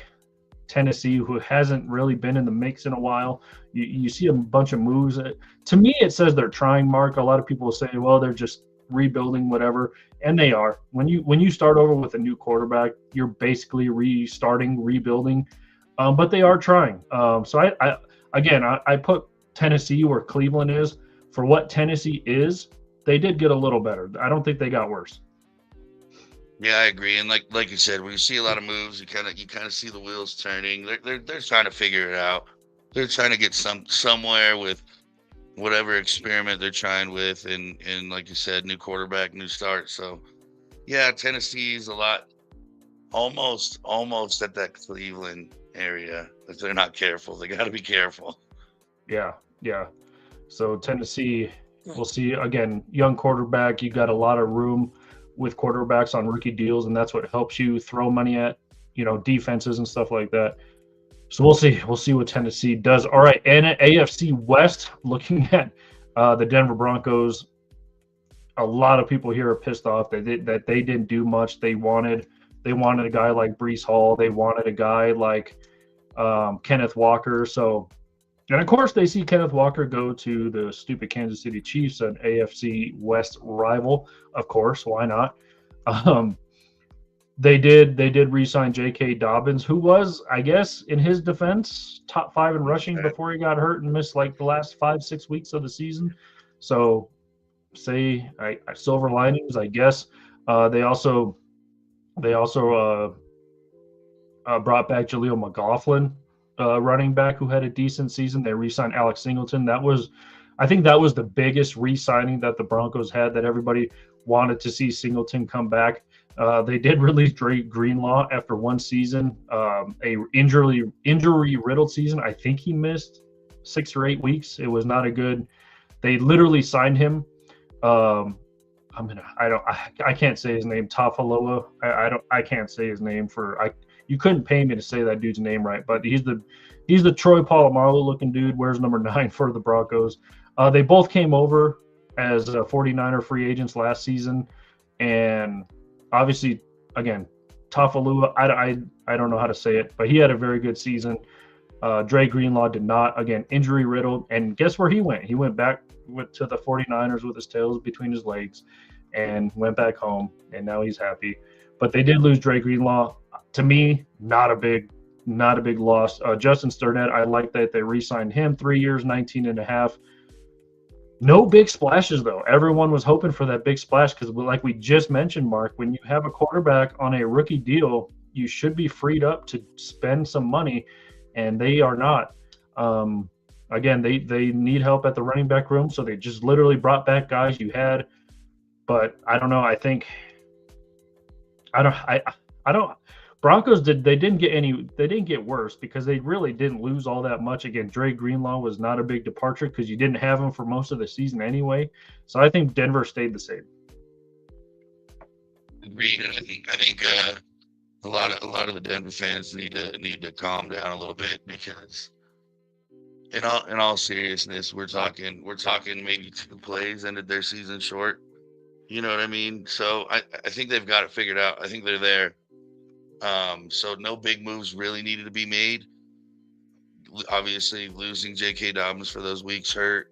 Tennessee, who hasn't really been in the mix in a while, you see a bunch of moves. To me, it says they're trying, Mark. A lot of people will say, well, they're just rebuilding, whatever, and they are. When you start over with a new quarterback, you're basically rebuilding, but they are trying. So I put Tennessee where Cleveland is. For what Tennessee is, they did get a little better. I don't think they got worse. Yeah, I agree. And like you said, when you see a lot of moves, you kind of see the wheels turning. They're trying to figure it out. They're trying to get somewhere with whatever experiment they're trying with, and like you said, new quarterback, new start. So yeah, Tennessee's a lot, almost at that Cleveland area. If they're not careful, they got to be careful. Yeah. So Tennessee, we'll see. Again, young quarterback. You got a lot of room with quarterbacks on rookie deals, and that's what helps you throw money at, defenses and stuff like that. So we'll see. We'll see what Tennessee does. All right, and AFC West, looking at the Denver Broncos, a lot of people here are pissed off that they didn't do much. They wanted a guy like Breece Hall. They wanted a guy like Kenneth Walker. So, and of course, they see Kenneth Walker go to the stupid Kansas City Chiefs, an AFC West rival. Of course, why not? They did re-sign J.K. Dobbins, who was, I guess, in his defense, top 5 in rushing before he got hurt and missed like the last 5-6 weeks of the season. So, silver linings, I guess. They also brought back Jaleel McLaughlin, running back, who had a decent season. They re-signed Alex Singleton. I think that was the biggest re-signing that the Broncos had, that everybody wanted to see Singleton come back. They did release Drake Greenlaw after one season, a injury-riddled season. I think he missed 6 or 8 weeks. It was not a good They literally signed him. Um, I can't say his name. Tafaloa. I can't say his name you couldn't pay me to say that dude's name right, but he's the Troy Polamalu looking dude. Wears number 9 for the Broncos. They both came over as 49er free agents last season, and obviously, again, Tafalua. I don't know how to say it, but he had a very good season. Dre Greenlaw did not. Again, injury riddled. And guess where he went? He went back to the 49ers with his tails between his legs and went back home. And now he's happy. But they did lose Dre Greenlaw. To me, not a big loss. Justin Sturnett, I like that they re-signed him 3 years, 19 and a half. No big splashes, though. Everyone was hoping for that big splash because, like we just mentioned, Mark, when you have a quarterback on a rookie deal, you should be freed up to spend some money, and they are not. Again, they need help at the running back room, so they just literally brought back guys you had. But I don't know. I don't. Broncos didn't get worse because they really didn't lose all that much. Again, Dre Greenlaw was not a big departure because you didn't have him for most of the season anyway. So I think Denver stayed the same. Agreed. I think a lot of the Denver fans need to calm down a little bit because in all seriousness, we're talking maybe 2 plays ended their season short. You know what I mean? So I think they've got it figured out. I think they're there. So no big moves really needed to be made. Obviously, losing J.K. Dobbins for those weeks hurt.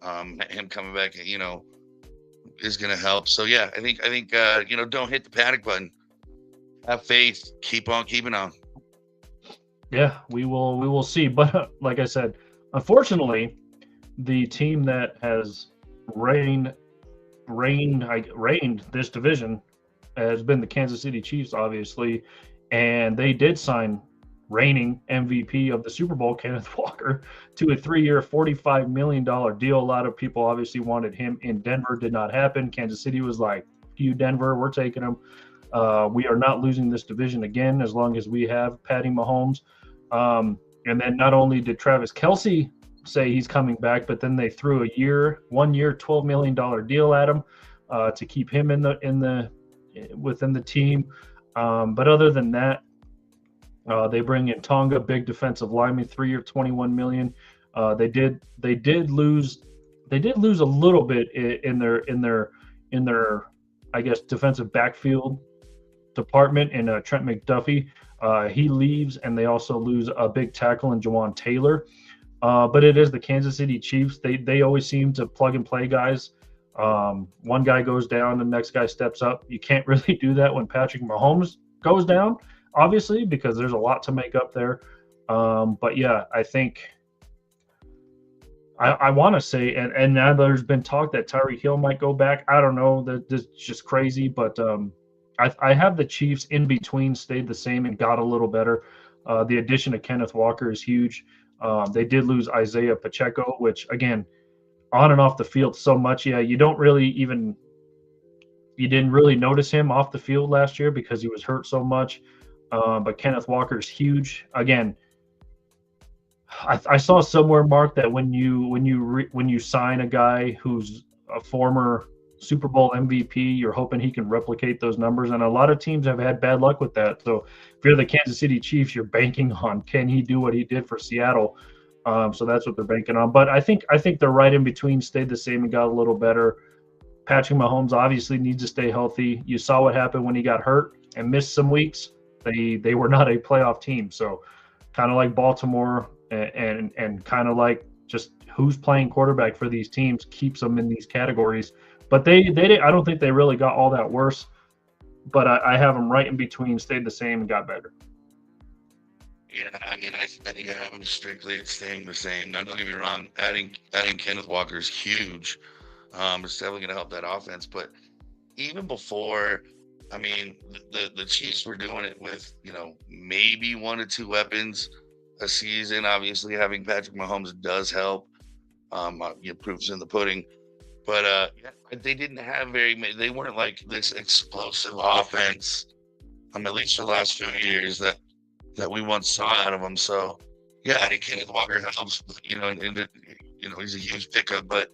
Him coming back, is going to help. So yeah, I think don't hit the panic button. Have faith. Keep on keeping on. Yeah, we will see. But like I said, unfortunately, the team that has reigned this division has been the Kansas City Chiefs, obviously, and they did sign reigning MVP of the Super Bowl, Kenneth Walker, to a 3-year, $45 million deal. A lot of people obviously wanted him in Denver. Did not happen. Kansas City was like, "You Denver, we're taking him. We are not losing this division again as long as we have Patty Mahomes." And then not only did Travis Kelce say he's coming back, but then they threw a 1 year, $12 million deal at him to keep him within the team. But other than that, they bring in Tonga, big defensive lineman, 3-year, $21 million. They did lose a little bit in their I guess defensive backfield department in Trent McDuffie. He leaves, and they also lose a big tackle in Jawan Taylor. But it is the Kansas City Chiefs. They always seem to plug and play guys. One guy goes down, the next guy steps up. You can't really do that when Patrick Mahomes goes down, obviously, because there's a lot to make up there. But yeah, I think I want to say, and now there's been talk that Tyreek Hill might go back. I don't know. That's just crazy. But I have the Chiefs in between stayed the same and got a little better. The addition of Kenneth Walker is huge. They did lose Isaiah Pacheco, which, again, on and off the field so much. Yeah, you didn't really notice him off the field last year because he was hurt so much. But Kenneth Walker is huge. Again, I saw somewhere, Mark, that when you sign a guy who's a former Super Bowl MVP, you're hoping he can replicate those numbers. And a lot of teams have had bad luck with that. So if you're the Kansas City Chiefs, you're banking on, can he do what he did for Seattle? So that's what they're banking on. But I think they're right in between, stayed the same and got a little better. Patrick Mahomes obviously needs to stay healthy. You saw what happened when he got hurt and missed some weeks. They were not a playoff team. So kind of like Baltimore and kind of like just who's playing quarterback for these teams keeps them in these categories. But they I don't think they really got all that worse. But I have them right in between, stayed the same and got better. Yeah, I mean, I think I have them strictly staying the same. Now, don't get me wrong, adding Kenneth Walker is huge. It's definitely going to help that offense. But even before, I mean, the Chiefs were doing it with, maybe 1 or 2 weapons a season. Obviously, having Patrick Mahomes does help. Proof's in the pudding. But they didn't have very many. They weren't like this explosive offense, at least for the last few years that we once saw out of them. So yeah, I think Kenneth Walker helps. And he's a huge pickup. But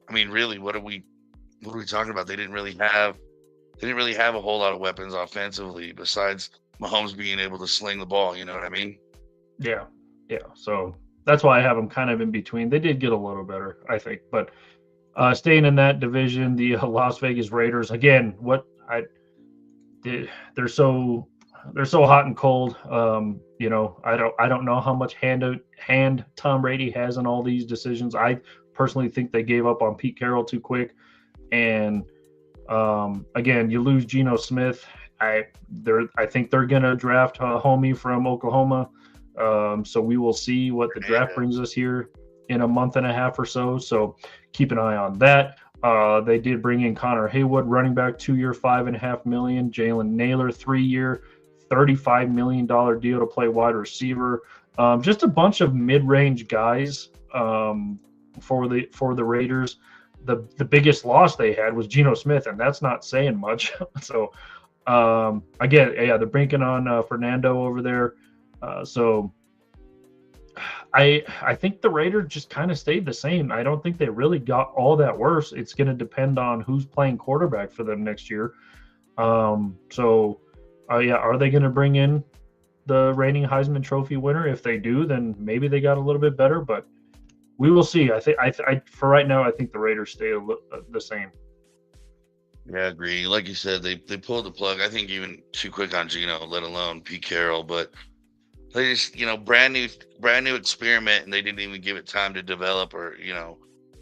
I mean, really, what are we talking about? They didn't really have a whole lot of weapons offensively besides Mahomes being able to sling the ball. You know what I mean? Yeah, yeah. So that's why I have them kind of in between. They did get a little better, I think, but staying in that division, the Las Vegas Raiders again. They're so hot and cold. I don't know how much hand Tom Brady has in all these decisions. I personally think they gave up on Pete Carroll too quick, and again, you lose Geno Smith. I think they're gonna draft Homie from Oklahoma. So we will see what the draft brings us here in a month and a half or so. So keep an eye on that. They did bring in Connor Haywood, running back, 2-year, $5.5 million. Jalen Naylor, 3-year, $35 million deal to play wide receiver. Just a bunch of mid-range guys for the Raiders. The biggest loss they had was Geno Smith, and that's not saying much. So again, yeah, they're bringing on Fernando over there. So I think the Raiders just kind of stayed the same. I don't think they really got all that worse. It's going to depend on who's playing quarterback for them next year. Yeah, are they going to bring in the reigning Heisman Trophy winner? If they do, then maybe they got a little bit better, but we will see. I think for right now, I think the Raiders stay the same. Yeah, I agree. Like you said, they pulled the plug. I think even too quick on Geno, let alone Pete Carroll. But they just, brand new experiment, and they didn't even give it time to develop or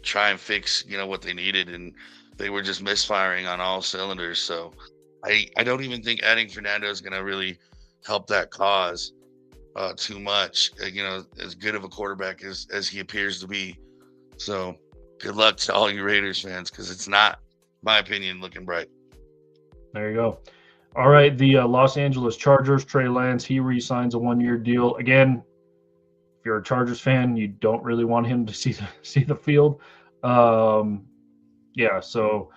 try and fix what they needed, and they were just misfiring on all cylinders. So I don't even think adding Fernando is going to really help that cause too much. As good of a quarterback as he appears to be. So good luck to all you Raiders fans, because it's not, my opinion, looking bright. There you go. All right, the Los Angeles Chargers, Trey Lance, he re-signs a 1-year deal. Again, if you're a Chargers fan, you don't really want him to see the field. Yeah, so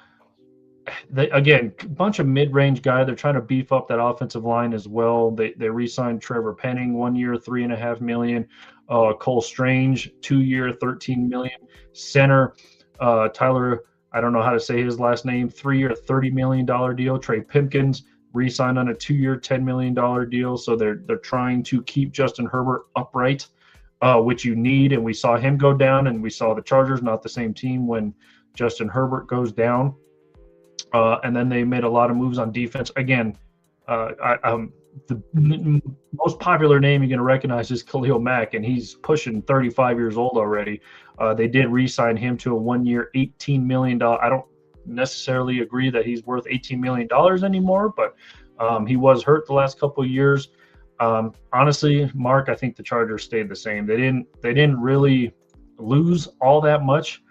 again, a bunch of mid-range guy. They're trying to beef up that offensive line as well. They re-signed Trevor Penning, 1 year, $3.5 million. Cole Strange, 2-year, $13 million. Center Tyler, I don't know how to say his last name, 3-year, $30 million deal. Trey Pipkins re-signed on a 2-year, $10 million deal. So they're trying to keep Justin Herbert upright, which you need. And we saw him go down, and we saw the Chargers, not the same team, when Justin Herbert goes down. And then they made a lot of moves on defense. Again, the most popular name you're going to recognize is Khalil Mack, and he's pushing 35 years old already. They did re-sign him to a 1-year, $18 million. I don't necessarily agree that he's worth $18 million anymore, but he was hurt the last couple of years. Honestly, Mark, I think the Chargers stayed the same. They didn't really lose all that much.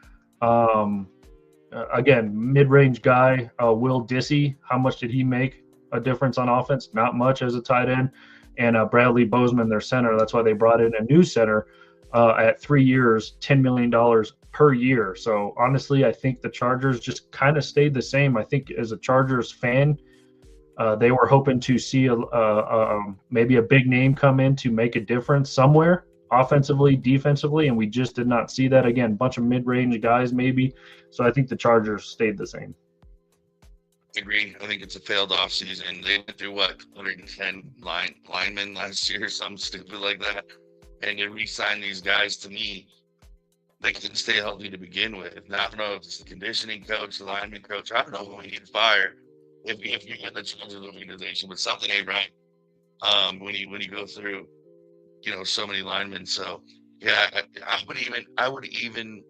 Again, mid-range guy, Will Dissey. How much did he make a difference on offense? Not much as a tight end. And Bradley Bozeman, their center. That's why they brought in a new center at 3 years, $10 million per year. So honestly, I think the Chargers just kind of stayed the same. I think as a Chargers fan, they were hoping to see maybe a big name come in to make a difference somewhere, offensively, defensively, and we just did not see that. Again, bunch of mid-range guys maybe. So I think the Chargers stayed the same. Agree. I think it's a failed offseason. They went through 110 linemen last year, something stupid like that. And you re-sign these guys, to me, they couldn't stay healthy to begin with. Now, I don't know if it's the conditioning coach, the lineman coach. I don't know who we need to fire if you're in the Chargers organization, but something ain't right when you go through so many linemen. So yeah, I would even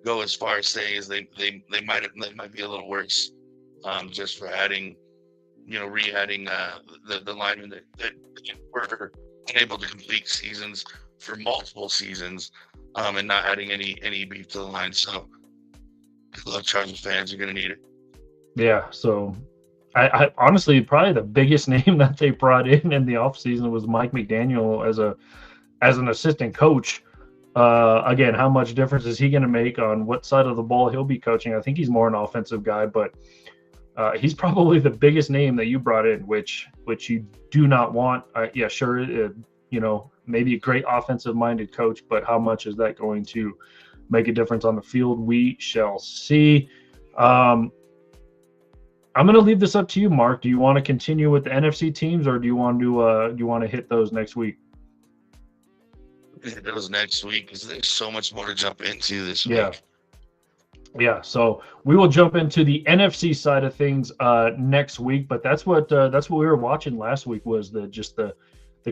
go as far as saying is they might be a little worse, just for adding, re-adding the linemen that were able to complete seasons for multiple seasons, and not adding any beef to the line. So good luck, Chargers fans, you're gonna need it. Yeah, so I honestly, probably the biggest name that they brought in the offseason was Mike McDaniel as an assistant coach. Again, how much difference is he going to make on what side of the ball he'll be coaching? I think he's more an offensive guy, but he's probably the biggest name that you brought in, which you do not want. Yeah, sure, maybe a great offensive-minded coach, but how much is that going to make a difference on the field. We shall see. I'm going to leave this up to you, Mark. Do you want to continue with the NFC teams, or do you want to hit those next week? Hit those next week because there's so much more to jump into this Yeah. week. Yeah, so we will jump into the NFC side of things next week, but that's what we were watching last week was the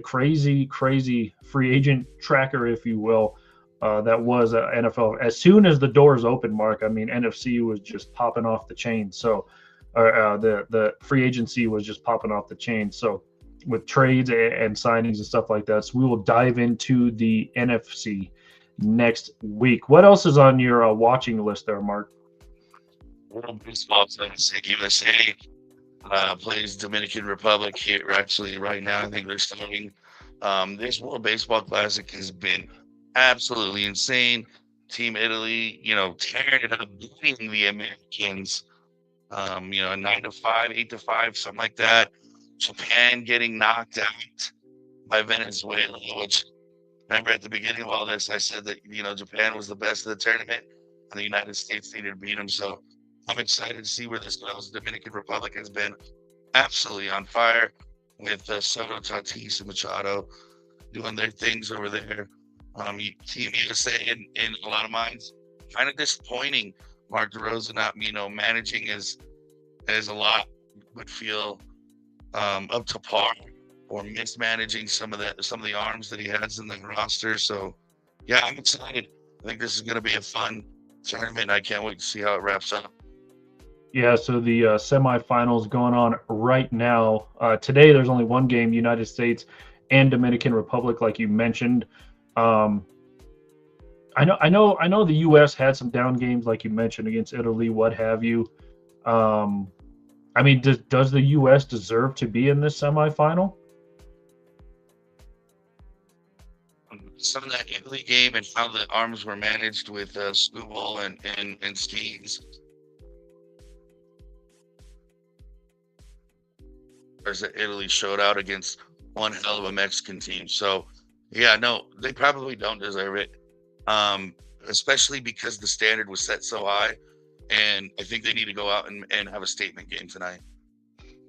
crazy free agent tracker, if you will, that was NFL. As soon as the doors opened, Mark, I mean NFC was just popping off the chain. So the free agency was just popping off the chain. So with trades and signings and stuff like that, so we will dive into the NFC next week. What else is on your watching list there, Mark? World Baseball Classic USA plays Dominican Republic here. Actually, right now, I think they're starting. This World Baseball Classic has been absolutely insane. Team Italy, tearing it up, beating the Americans. 9-5, 8-5, something like that. Japan getting knocked out by Venezuela, which remember at the beginning of all this, I said that, Japan was the best of the tournament and the United States needed to beat them. So I'm excited to see where this goes. The Dominican Republic has been absolutely on fire with Soto, Tatis, and Machado doing their things over there. Team USA in a lot of minds, kind of disappointing. Mark DeRosa not, managing as a lot would feel up to par, or mismanaging some of the arms that he has in the roster. So, yeah, I'm excited. I think this is going to be a fun tournament. I can't wait to see how it wraps up. Yeah, so the semifinals going on right now. Today, there's only one game: United States and Dominican Republic, like you mentioned. I know the U.S. had some down games, like you mentioned, against Italy, what have you. I mean, does the U.S. deserve to be in this semifinal? Some of that Italy game and how the arms were managed with Screwball and Skeens. As Italy showed out against one hell of a Mexican team. So, yeah, no, they probably don't deserve it, especially because the standard was set so high. And I think they need to go out and have a statement game tonight.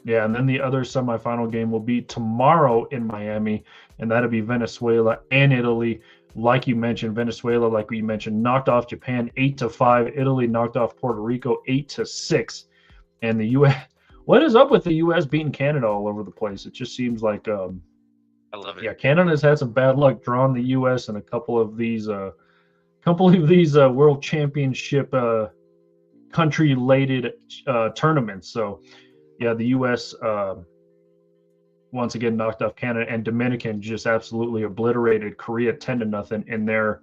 Yeah, and then the other semifinal game will be tomorrow in Miami, and that'll be Venezuela and Italy. Like you mentioned, Venezuela, like we mentioned, knocked off Japan 8-5. Italy knocked off Puerto Rico 8-6. And the U.S. What is up with the U.S. beating Canada all over the place? It just seems like I love it. Yeah, Canada's had some bad luck drawing the U.S. in a couple of these World Championship country-related tournaments. So, yeah, the U.S. Once again knocked off Canada, and Dominican just absolutely obliterated Korea 10-0 in their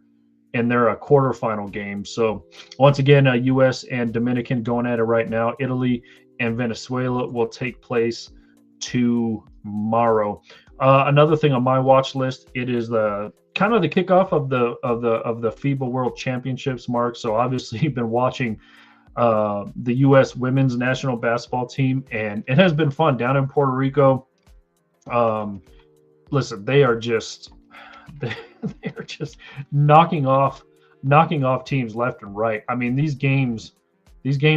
quarterfinal game. So, once again, U.S. and Dominican going at it right now. Italy and Venezuela will take place tomorrow. Another thing on my watch list, it is the kind of the kickoff of the FIBA World Championships, Mark. So obviously you've been watching the U.S. women's national basketball team, and it has been fun down in Puerto Rico. Listen, they are just knocking off teams left and right. I mean, these games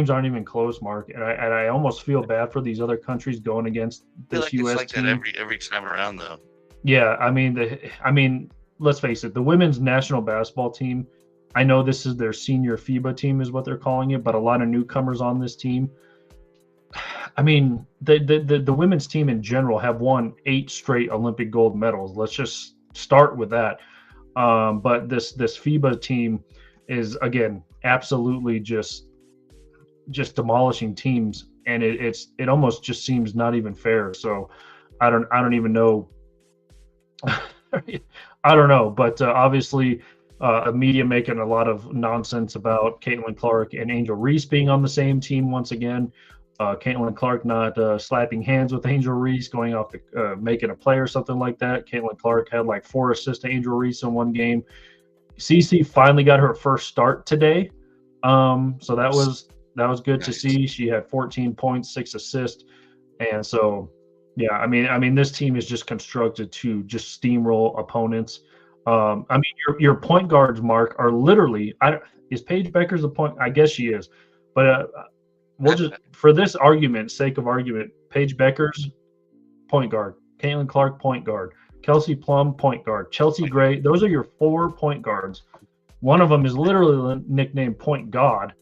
aren't even close, Mark, and I almost feel bad for these other countries going against this U.S. It's team. That every time around, though. Yeah, I mean, let's face it, the women's national basketball team. I know this is their senior FIBA team, is what they're calling it, but a lot of newcomers on this team. I mean, the women's team in general have won 8 straight Olympic gold medals. Let's just start with that. But this FIBA team is, again, absolutely just demolishing teams, and it almost just seems not even fair. So I don't even know. I don't know, but obviously media making a lot of nonsense about Caitlin Clark and Angel Reese being on the same team once again. Caitlin Clark not slapping hands with Angel Reese, going off making a play or something like that. Caitlin Clark had like 4 assists to Angel Reese in one game. Cece finally got her first start today, so that was good to see. She had 14 points, 6 assists, and so yeah, I mean this team is just constructed to just steamroll opponents. I mean, your point guards, Mark, are literally. Is Paige Becker's a point? I guess she is, but we'll just for this argument, sake of argument, Paige Becker's point guard, Caitlin Clark point guard, Kelsey Plum point guard, Chelsea Gray. Those are your 4 point guards. One of them is literally nicknamed Point God.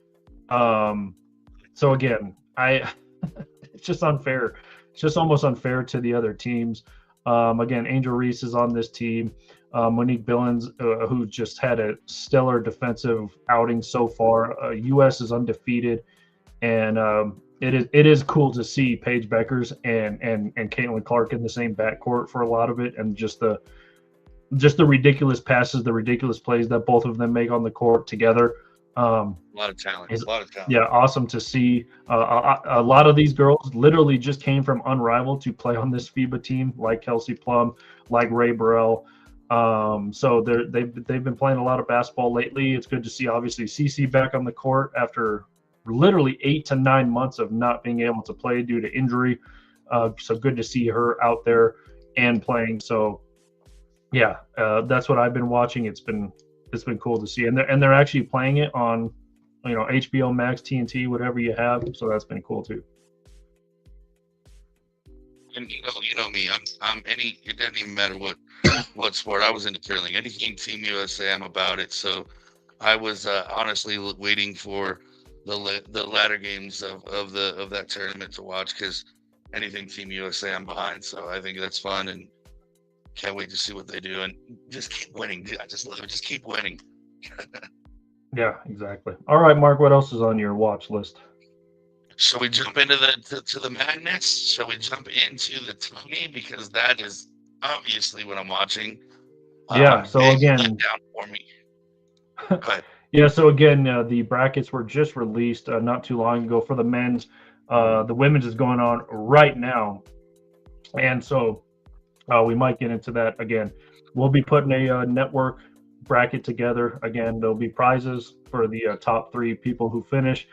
So again, it's just unfair. It's just almost unfair to the other teams. Again, Angel Reese is on this team. Monique Billings, who just had a stellar defensive outing so far. U.S. is undefeated, and it is cool to see Paige Beckers and Caitlin Clark in the same backcourt for a lot of it, and just the ridiculous passes, the ridiculous plays that both of them make on the court together. A lot of talent. A lot of talent. Yeah, awesome to see. A lot of these girls literally just came from Unrivaled to play on this FIBA team, like Kelsey Plum, like Ray Burrell. So they've been playing a lot of basketball lately. It's good to see, obviously, Cece back on the court after literally 8 to 9 months of not being able to play due to injury. So good to see her out there and playing. So yeah, that's what I've been watching. It's been cool to see, and they're actually playing it on, HBO Max, TNT, whatever you have. So that's been cool too. And you know me. I'm any. It doesn't even matter what sport. I was into curling. Anything Team USA, I'm about it. So I was honestly waiting for the latter games of that tournament to watch, because anything Team USA, I'm behind. So I think that's fun, and can't wait to see what they do, and just keep winning. I just love it. Just keep winning. Yeah, exactly. All right, Mark, what else is on your watch list? Shall we jump into the madness? Shall we jump into the Tony, because that is obviously what I'm watching. Yeah. So again, down for me. Go ahead. Yeah. So again, the brackets were just released not too long ago for the men's. The women's is going on right now, and so we might get into that again. We'll be putting a network bracket together again. There'll be prizes for the top 3 people who finish.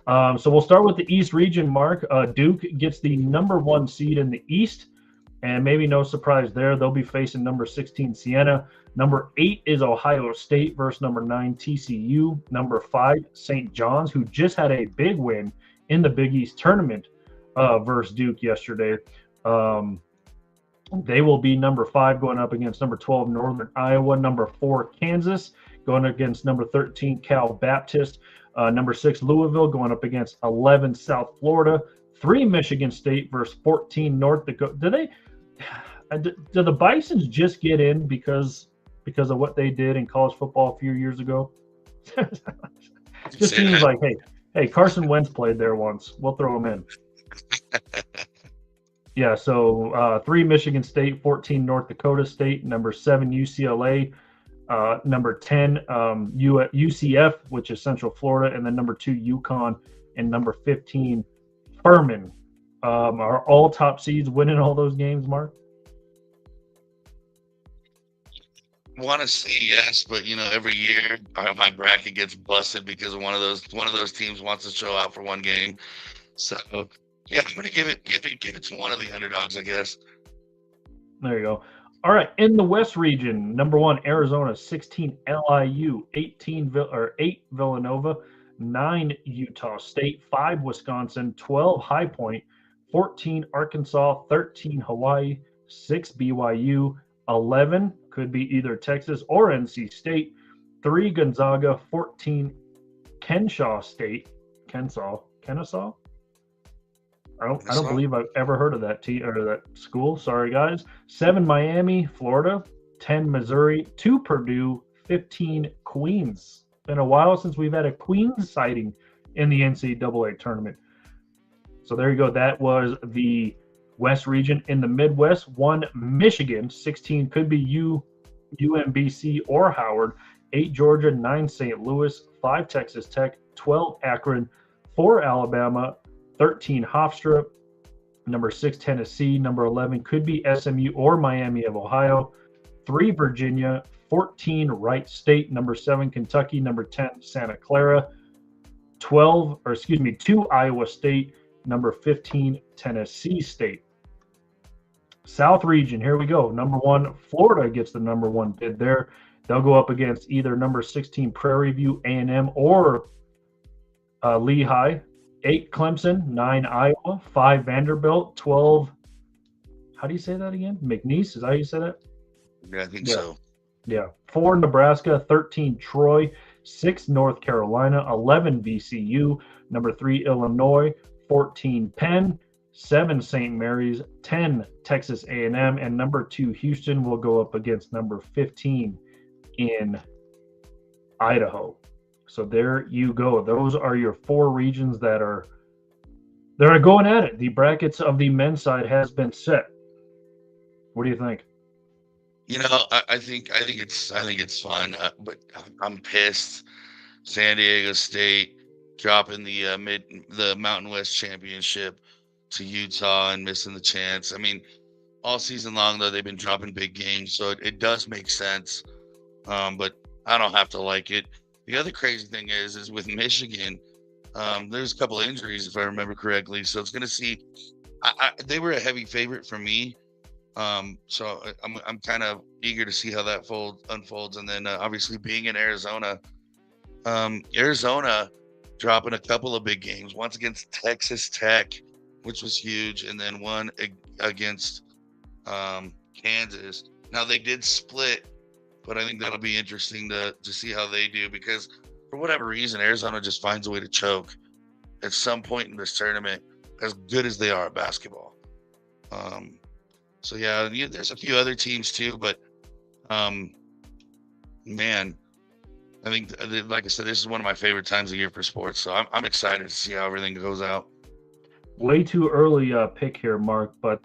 So we'll start with the East region, Mark. Duke gets the number 1 seed in the East, and maybe no surprise there. They'll be facing number 16 Siena. Number 8 is Ohio State versus number 9 TCU. Number 5 St. John's, who just had a big win in the Big East tournament versus Duke yesterday. They will be number 5 going up against number 12 Northern Iowa. Number 4 Kansas going against number 13 Cal Baptist. Number 6 Louisville going up against 11 South Florida. 3 Michigan State versus 14 North Dakota. Do the Bisons just get in because of what they did in college football a few years ago? Just seems like, hey, Carson Wentz played there once. We'll throw him in. Yeah, so 3 Michigan State, 14 North Dakota State, number 7 UCLA, number 10 UCF, which is Central Florida, and then number 2 UConn, and number 15 Furman. Are all top seeds winning all those games, Mark? Want to say yes, but every year my bracket gets busted because one of those teams wants to show out for one game. So yeah, I'm gonna give it to one of the underdogs, I guess. There you go. All right, in the West region, number 1 Arizona, 16 LIU, 8 Villanova, 9 Utah State, 5 Wisconsin, 12 High Point, 14 Arkansas, 13 Hawaii, 6 BYU, 11 could be either Texas or NC State, 3 Gonzaga, 14 Kennesaw State, Kennesaw. I don't believe I've ever heard of that that school. Sorry, guys. 7 Miami, Florida, 10 Missouri, 2 Purdue, 15 Queens. Been a while since we've had a Queens sighting in the NCAA tournament. So there you go. That was the West region. In the Midwest, 1 Michigan, 16 could be UMBC or Howard, 8 Georgia, 9 St. Louis, 5 Texas Tech, 12 Akron, 4 Alabama, 13 Hofstra, number 6 Tennessee, number 11 could be SMU or Miami of Ohio, 3 Virginia, 14 Wright State, number 7 Kentucky, number 10 Santa Clara, 2 Iowa State, number 15 Tennessee State. South region, here we go. Number 1, Florida gets the number 1 bid there. They'll go up against either number 16 Prairie View A&M or Lehigh. 8 Clemson, 9 Iowa, 5 Vanderbilt, 12. How do you say that again? McNeese, is that how you say that? Yeah, I think so. Yeah. 4 Nebraska, 13 Troy, 6 North Carolina, 11 VCU, number 3 Illinois, 14 Penn, 7 St. Mary's, 10 Texas A&M, and number 2 Houston will go up against number 15 in Idaho. So there you go. Those are your 4 regions that are going at it. The brackets of the men's side has been set. What do you think? I think it's fun, but I'm pissed. San Diego State dropping the Mountain West Championship to Utah and missing the chance. I mean, all season long though they've been dropping big games, so it does make sense. But I don't have to like it. The other crazy thing is with Michigan, there's a couple of injuries if I remember correctly. So it's going to see. They were a heavy favorite for me. So I'm kind of eager to see how that unfolds. And then obviously being in Arizona, Arizona dropping a couple of big games. Once against Texas Tech, which was huge, and then one against Kansas. Now they did split, but I think that'll be interesting to see how they do, because for whatever reason, Arizona just finds a way to choke at some point in this tournament, as good as they are at basketball. So yeah, there's a few other teams too, but man, I think, like I said, this is one of my favorite times of year for sports. So I'm excited to see how everything goes out. Way too early pick here, Mark, but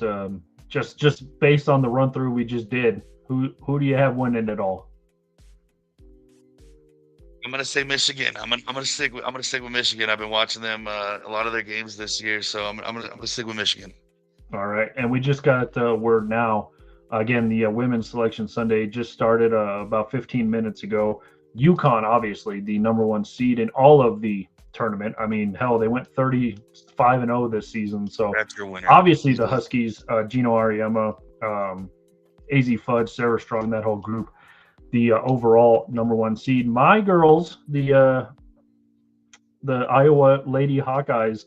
just based on the run through we just did, who do you have winning it all? I'm gonna say Michigan. I'm gonna stick with Michigan. I've been watching them a lot of their games this year, so I'm gonna stick with Michigan. All right, and we just got word now. Again, the Women's Selection Sunday just started about 15 minutes ago. UConn, obviously, the number 1 seed in all of the tournament. I mean, hell, they went 35-0 this season. So that's your winner. Obviously, the Huskies, Gino Ariema, AZ Fudge, Sarah Strong, that whole group, the overall number 1 seed. My girls, the Iowa Lady Hawkeyes,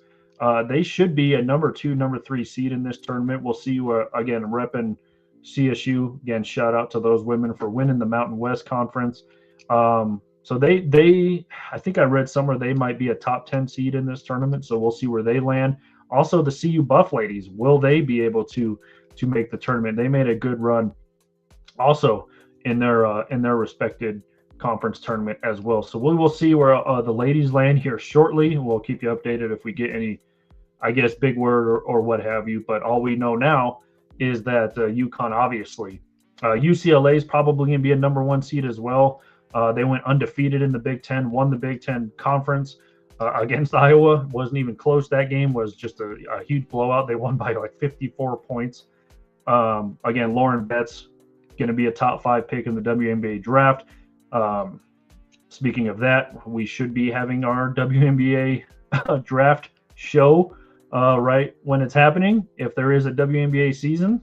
they should be a number 2, number 3 seed in this tournament. We'll see you again repping CSU. Again, shout out to those women for winning the Mountain West Conference. So they I think I read somewhere they might be a top 10 seed in this tournament. So we'll see where they land. Also, the CU Buff ladies, will they be able to make the tournament? They made a good run also in their respected conference tournament as well. So we will see where the ladies land here shortly. We'll keep you updated if we get any, I guess, big word or what have you. But all we know now is that UConn, obviously, UCLA is probably going to be a number 1 seed as well. They went undefeated in the Big Ten, won the Big Ten Conference against Iowa. Wasn't even close. That game was just a huge blowout. They won by like 54 points. Again, Lauren Betts going to be a top 5 pick in the WNBA draft. Speaking of that, we should be having our WNBA draft show right when it's happening. If there is a WNBA season,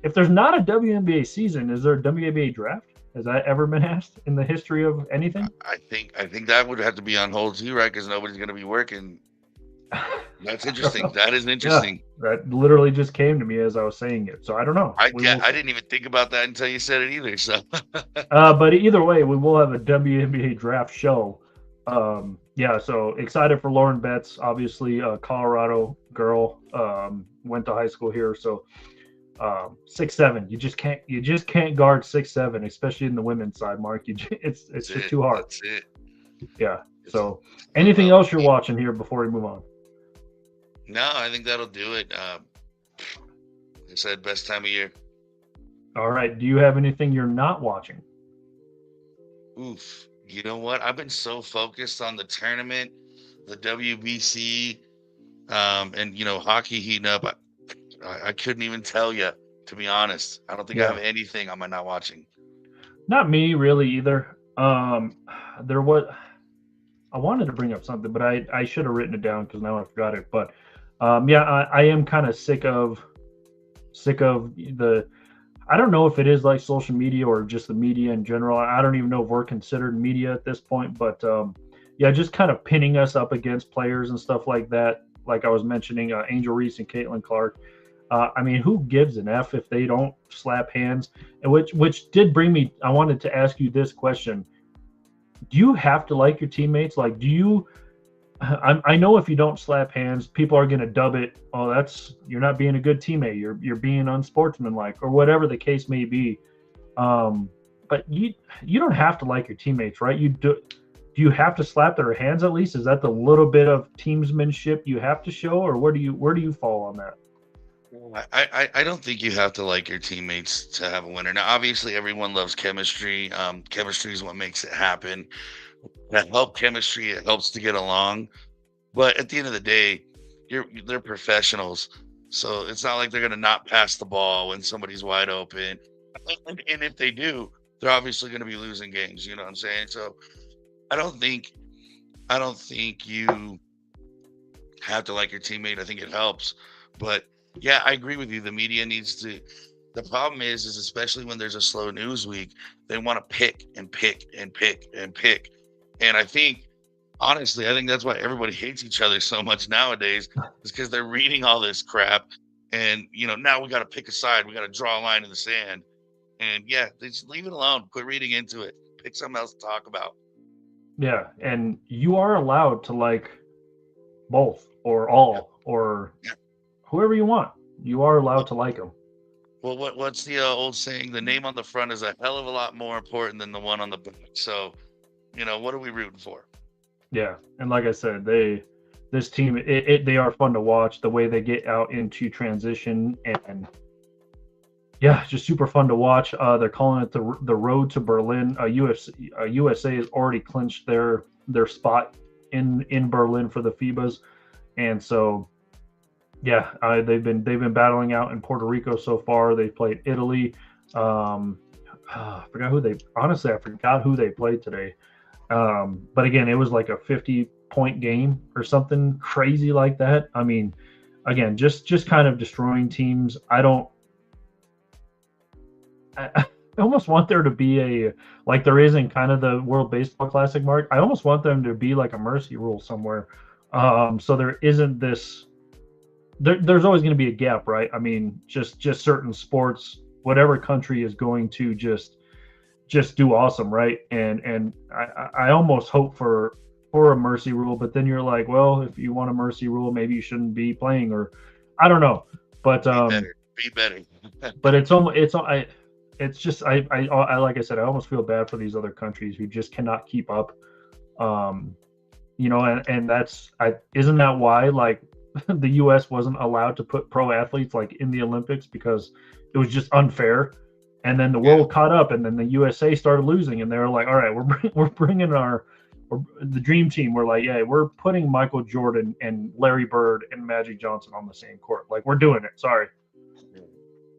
if there's not a WNBA season, is there a WNBA draft? Has that ever been asked in the history of anything? I think that would have to be on hold too, right? Because nobody's going to be working. That's interesting. That is interesting. Yeah, that literally just came to me as I was saying it. So I don't know. I didn't even think about that until you said it either. So, but either way, we will have a WNBA draft show. Yeah, so excited for Lauren Betts. Obviously, a Colorado girl, went to high school here. So 6'7", you just can't guard 6'7", especially in the women's side, Mark. It's just too hard. That's it. Yeah. So anything else you're watching here before we move on? No, I think that'll do it. Like I said, best time of year. All right. Do you have anything you're not watching? Oof. You know what? I've been so focused on the tournament, the WBC, and hockey heating up. I couldn't even tell you, to be honest. I don't think I have anything I'm not watching. Not me really either. I wanted to bring up something, but I should have written it down because now I forgot it. But I am kind of sick of sick of the. I don't know if it is like social media or just the media in general. I don't even know if we're considered media at this point, but yeah, just kind of pinning us up against players and stuff like that. Like I was mentioning, Angel Reese and Caitlin Clark. I mean, who gives an F if they don't slap hands? And which did bring me. I wanted to ask you this question: do you have to like your teammates? Like, do you? I know if you don't slap hands, people are going to dub it. Oh, that's you're not being a good teammate. You're being unsportsmanlike, or whatever the case may be. But you don't have to like your teammates, right? You do. Do you have to slap their hands at least? Is that the little bit of teamsmanship you have to show, or where do you fall on that? I don't think you have to like your teammates to have a winner. Now, obviously, everyone loves chemistry. Chemistry is what makes it happen. That help chemistry. It helps to get along. But at the end of the day, they're professionals, so it's not like they're gonna not pass the ball when somebody's wide open. And if they do, they're obviously gonna be losing games. You know what I'm saying? So I don't think I don't think you have to like your teammate. I think it helps. But yeah, I agree with you. The media needs to. The problem is especially when there's a slow news week, they want to pick and pick and pick and pick. And I think, honestly, I think that's why everybody hates each other so much nowadays, is because they're reading all this crap. And, now we got to pick a side. We got to draw a line in the sand. And yeah, just leave it alone. Quit reading into it. Pick something else to talk about. Yeah, and you are allowed to like both or all or Yeah. whoever you want. You are allowed to like them. Well, what's the old saying? The name on the front is a hell of a lot more important than the one on the back. So, what are we rooting for? Yeah, and like I said, this team they are fun to watch. The way they get out into transition and yeah, just super fun to watch. They're calling it the road to Berlin. USA has already clinched their spot in Berlin for the FIBAs, and so yeah, they've been battling out in Puerto Rico so far. They played Italy. I forgot who they honestly I forgot who they played today. But again, it was like a 50-point game or something crazy like that. I mean, again, just kind of destroying teams. I almost want there to be a like there is in kind of the World Baseball Classic, Mark. I almost want them to be like a mercy rule somewhere, so there isn't this. There's always going to be a gap, right? I mean, just certain sports, whatever country is going to just do awesome, right? And I almost hope for a mercy rule, but then you're like, well, if you want a mercy rule, maybe you shouldn't be playing, or I don't know, but Be better. Be better. but it's almost it's just I like I said, I almost feel bad for these other countries who just cannot keep up. And that's isn't that why like the US wasn't allowed to put pro athletes like in the Olympics because it was just unfair. And then the Yeah. world caught up, and then the USA started losing, and they were like, "All right, we're bringing the dream team." We're like, "Yeah, we're putting Michael Jordan and Larry Bird and Magic Johnson on the same court. Like, we're doing it." Sorry.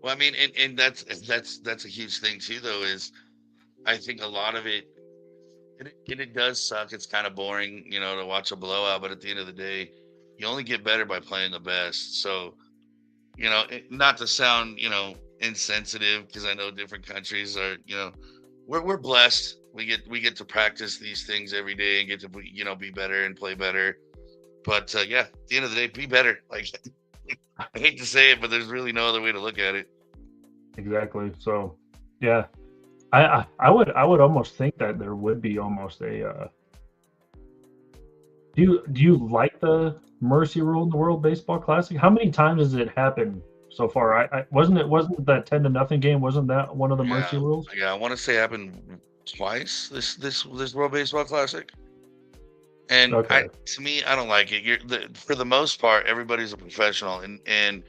Well, I mean, and that's a huge thing too, though. Is I think a lot of it, and it does suck. It's kind of boring, to watch a blowout. But at the end of the day, you only get better by playing the best. So, not to sound, insensitive, because I know different countries are, we're blessed. We get to practice these things every day and get to be better and play better. But yeah, at the end of the day, be better. Like I hate to say it, but there's really no other way to look at it. Exactly. So, yeah, I would almost think that there would be almost a. Do you like the mercy rule in the World Baseball Classic? How many times has it happened so far? Wasn't that 10-0 game? Wasn't that one of the mercy Yeah, rules? yeah. I want to say it happened twice this World Baseball Classic, and Okay. to me, I don't like it. For the most part, everybody's a professional, and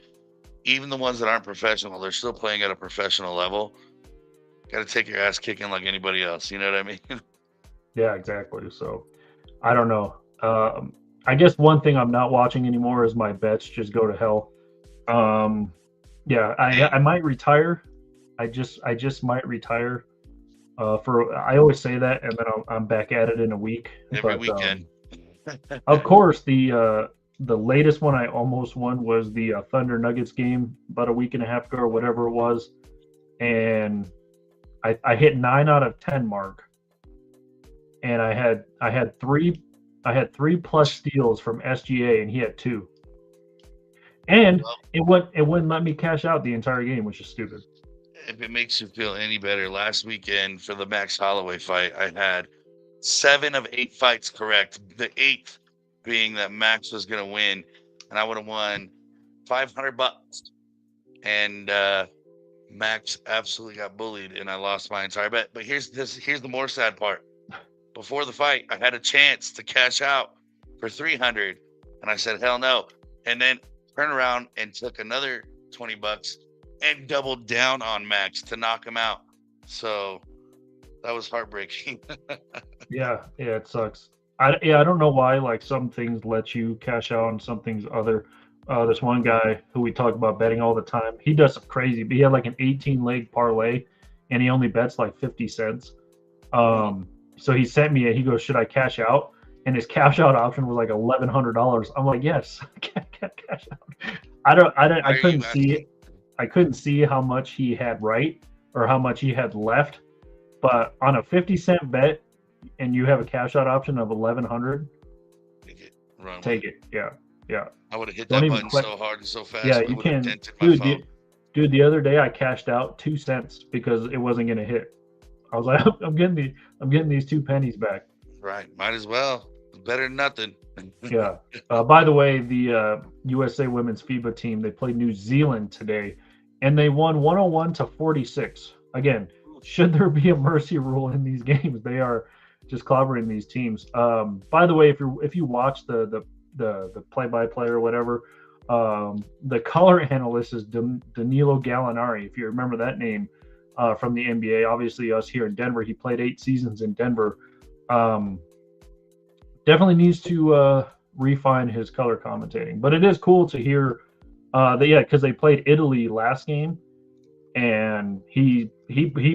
even the ones that aren't professional, they're still playing at a professional level. Got to take your ass kicking like anybody else. You know what I mean? Yeah, exactly. So I don't know. I guess one thing I'm not watching anymore is my bets just go to hell. Um, yeah, I Hey, I might retire. I just might retire. For I always say that, and then I'm back at it in a week. every But weekend. of course, The latest one I almost won was the Thunder Nuggets game about a week and a half ago or whatever it was, and I hit 9 out of 10 mark, and I had three plus steals from SGA, and he had two, and Well, it wouldn't let me cash out the entire game, which is stupid. if it makes you feel any better, last weekend for the Max Holloway fight, I had 7 of 8 fights correct. The eighth being that Max was gonna win, and I would have won $500. And Max absolutely got bullied, and I lost my entire bet. But here's the more sad part. Before the fight, I had a chance to cash out for 300, and I said hell no. And then turned around and took another $20 and doubled down on Max to knock him out. So that was heartbreaking. Yeah, yeah, it sucks. I don't know why like some things let you cash out and some things other. This one guy who we talk about betting all the time, he does some crazy. But he had like an 18 leg parlay, and he only bets like 50 cents. So he sent me it. He goes, "Should I cash out?" And his cash out option was like $1,100. I'm like, "Yes, cash out." I Why are you couldn't see asking? it. I couldn't see how much he had right or how much he had left. But on a 50-cent bet, and you have a cash out option of 1,100, Take it, run with take it. it. Yeah, yeah. I would have hit Don't that even button click. so hard and so Yeah, fast, it you would have can, dented my dude. phone. Dude, the other day I cashed out 2 cents because it wasn't gonna hit. I was like, I'm getting these 2 pennies back. Right, might as well. It's better than nothing. Yeah. By the way, the USA Women's FIBA team, they played New Zealand today, and they won 101-46. Again, should there be a mercy rule in these games? They are just clobbering these teams. By the way, if you watch the play-by-play or whatever, the color analyst is Danilo Gallinari. If you remember that name from the NBA, obviously us here in Denver, he played 8 seasons in Denver. Um, Definitely needs to refine his color commentating. But it is cool to hear that, yeah, because they played Italy last game, and he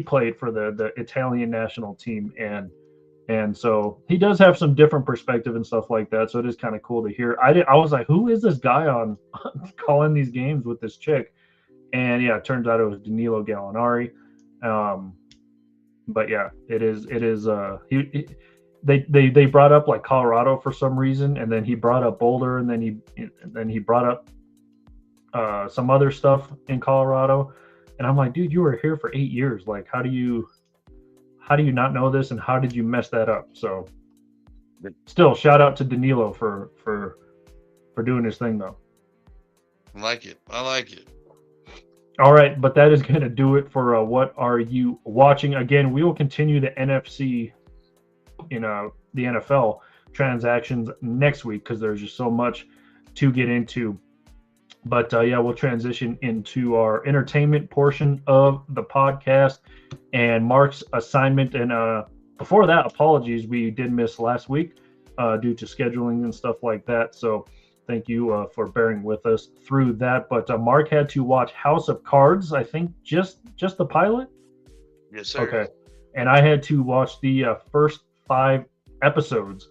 played for the Italian national team, and so he does have some different perspective and stuff like that. So it is kind of cool to hear. I was like, who is this guy on calling these games with this chick? And yeah, it turns out it was Danilo Gallinari. Um, but yeah, it is they brought up like Colorado for some reason, and then he brought up Boulder, and then he brought up some other stuff in Colorado, and I'm like, dude, you were here for 8 years. Like, how do you not know this, and how did you mess that up? So, still, shout out to Danilo for doing his thing though. I like it. I like it. All right, but that is going to do it for what are you watching? Again, we will continue the NFC in the NFL transactions next week because there's just so much to get into. But yeah, we'll transition into our entertainment portion of the podcast and Mark's assignment. And before that, apologies, we did miss last week due to scheduling and stuff like that. So thank you for bearing with us through that. But Mark had to watch House of Cards, I think just the pilot. Yes, sir. Okay. And I had to watch the first 5 episodes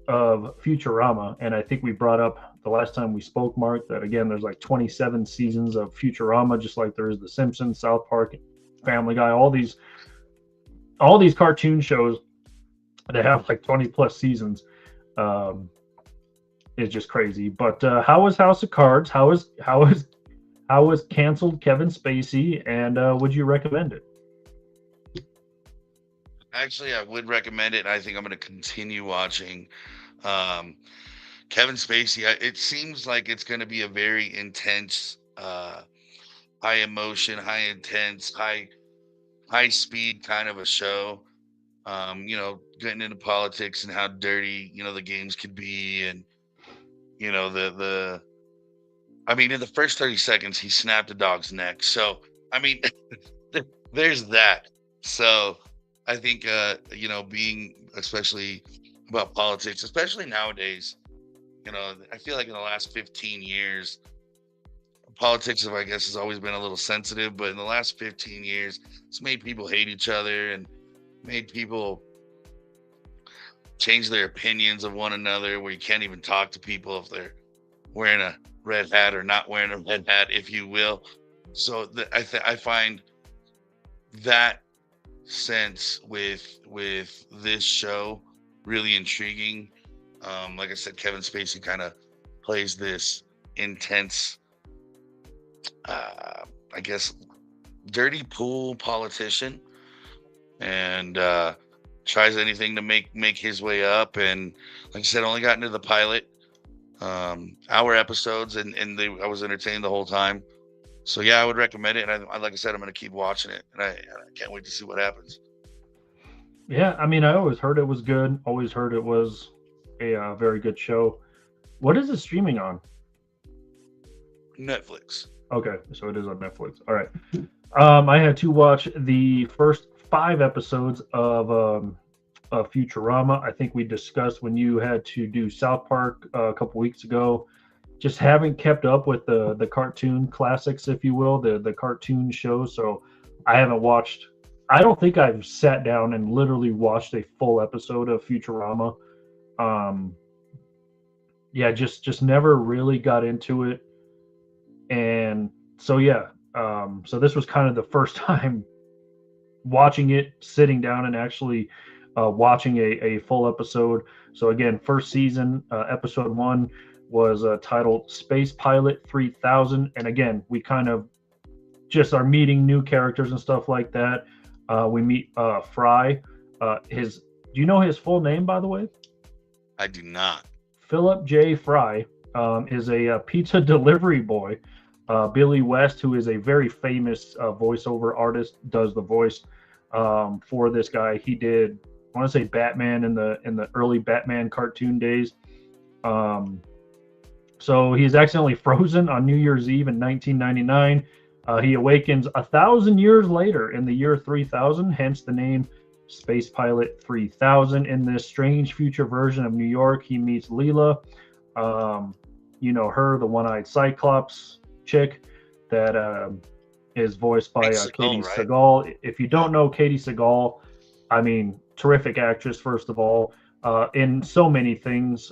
of Futurama. And I think we brought up the last time we spoke, Mark, that again, there's like 27 seasons of Futurama, just like there is The Simpsons, South Park, Family Guy, all these cartoon shows that have like 20 plus seasons. It's just crazy. But how was House of Cards? How was canceled Kevin Spacey? And would you recommend it? Actually, I would recommend it. I think I'm going to continue watching. Um, Kevin Spacey, it seems like it's going to be a very intense, high emotion, high intense, high speed kind of a show. Getting into politics and how dirty, the games could be. And, the I mean, in the first 30 seconds, he snapped a dog's neck. So, I mean, there's that. So I think, being especially about politics, especially nowadays, I feel like in the last 15 years, politics, I guess, has always been a little sensitive, but in the last 15 years, it's made people hate each other and made people change their opinions of one another, where you can't even talk to people if they're wearing a red hat or not wearing a red hat, if you will. So I find that sense with this show really intriguing. Like I said, Kevin Spacey kind of plays this intense, I guess, dirty pool politician, and tries anything to make his way up. And like I said, only got into the pilot, hour episodes, and I was entertained the whole time. So yeah, I would recommend it. And like I said, I'm going to keep watching it, and I can't wait to see what happens. Yeah, I mean, I always heard it was good. Always heard it was a very good show. What is it streaming on? Netflix. Okay, so it is on Netflix. All right. I had to watch the first 5 episodes of Futurama. I think we discussed when you had to do South Park a couple weeks ago. Just haven't kept up with the cartoon classics, if you will, the cartoon shows. So I haven't watched. I don't think I've sat down and literally watched a full episode of Futurama. Yeah, just never really got into it. And so yeah, so this was kind of the first time watching it, sitting down and actually watching a full episode. So again, first season, episode 1 was titled Space Pilot 3000. And again, we kind of just are meeting new characters and stuff like that. We meet Fry. Do you know his full name, by the way? I do not. Philip J. Fry is a pizza delivery boy. Billy West, who is a very famous voiceover artist, does the voice for this guy. He did, I want to say, Batman in the early Batman cartoon days. So he's accidentally frozen on New Year's Eve in 1999. He awakens 1,000 years later in the year 3000, hence the name Space Pilot 3000. In this strange future version of New York, he meets Leela. You know her, the one-eyed Cyclops chick that is voiced by Katie Sagal. If you don't know Katie Sagal, I mean, terrific actress, first of all, in so many things.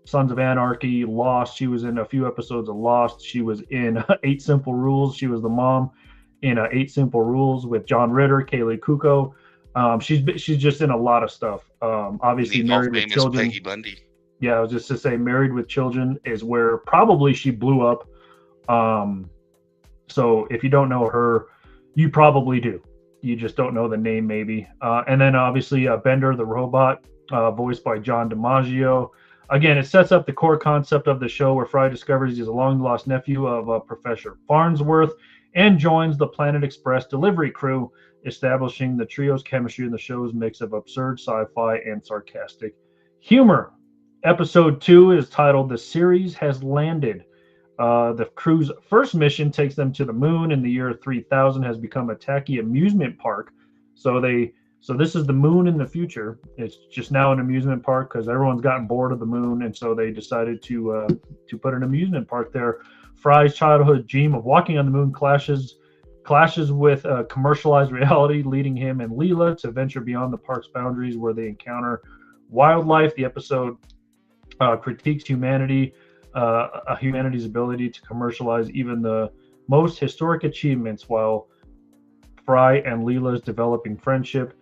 Sons of Anarchy, Lost. She was in a few episodes of Lost. She was in 8 Simple Rules. She was the mom in 8 Simple Rules with John Ritter, Kaylee Kuko. She's just in a lot of stuff. Obviously, Married with Children. Peggy Bundy. Yeah, I was just to say, Married with Children is where probably she blew up. So if you don't know her, you probably do. You just don't know the name, maybe. And then obviously Bender the robot, voiced by John DiMaggio. Again, it sets up the core concept of the show, where Fry discovers he's a long-lost nephew of Professor Farnsworth and joins the Planet Express delivery crew, establishing the trio's chemistry in the show's mix of absurd sci-fi and sarcastic humor. Episode 2 is titled The Series Has Landed. The crew's first mission takes them to the moon in the year 3000, has become a tacky amusement park. So this is the moon in the future. It's just now an amusement park because everyone's gotten bored of the moon, and so they decided to put an amusement park there. Fry's childhood dream of walking on the moon clashes with commercialized reality, leading him and Leela to venture beyond the park's boundaries, where they encounter wildlife. The episode critiques humanity's ability to commercialize even the most historic achievements, while Fry and Leela's developing friendship.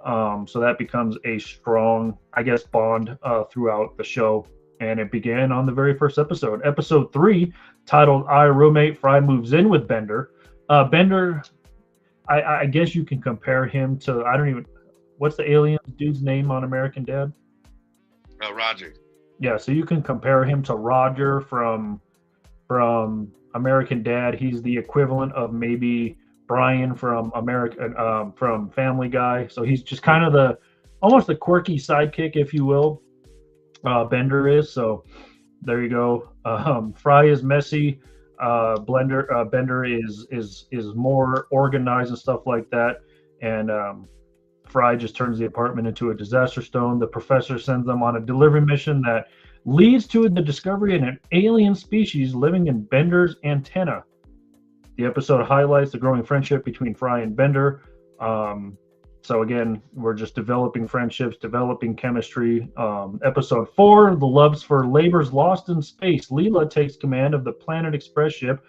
So that becomes a strong, I guess, bond throughout the show. And it began on the very first episode. Episode 3, titled I Roommate, Fry moves in with Bender. Bender, I guess you can compare him to, what's the alien dude's name on American Dad? Roger. Yeah, so you can compare him to Roger from American Dad. He's the equivalent of maybe Brian from from Family Guy. So he's just kind of almost the quirky sidekick, if you will. Bender is. So there you go. Fry is messy. Bender is more organized and stuff like that. And Fry just turns the apartment into a disaster zone. The professor sends them on a delivery mission that leads to the discovery of an alien species living in Bender's antenna. The episode highlights the growing friendship between Fry and Bender. So again, we're just developing friendships, developing chemistry. Episode 4, The Loves for Labors Lost in Space. Leela takes command of the Planet Express ship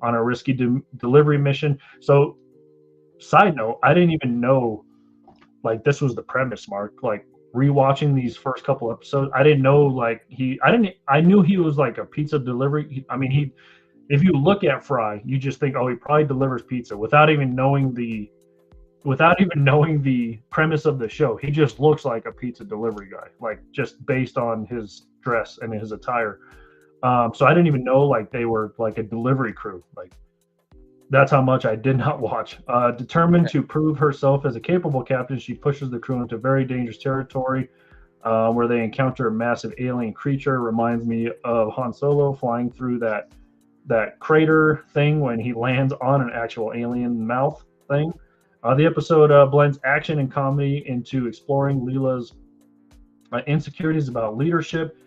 on a risky delivery mission. So, side note, I didn't even know like this was the premise, Mark. Like rewatching these first couple episodes, I didn't know like I knew he was like a pizza delivery. I mean, if you look at Fry, you just think, oh, he probably delivers pizza without even knowing the premise of the show. He just looks like a pizza delivery guy, like just based on his dress and his attire. So I didn't even know like they were like a delivery crew. Like that's how much I did not watch. Determined to prove herself as a capable captain, she pushes the crew into very dangerous territory where they encounter a massive alien creature. Reminds me of Han Solo flying through that crater thing when he lands on an actual alien mouth thing. The episode blends action and comedy into exploring Leela's insecurities about leadership.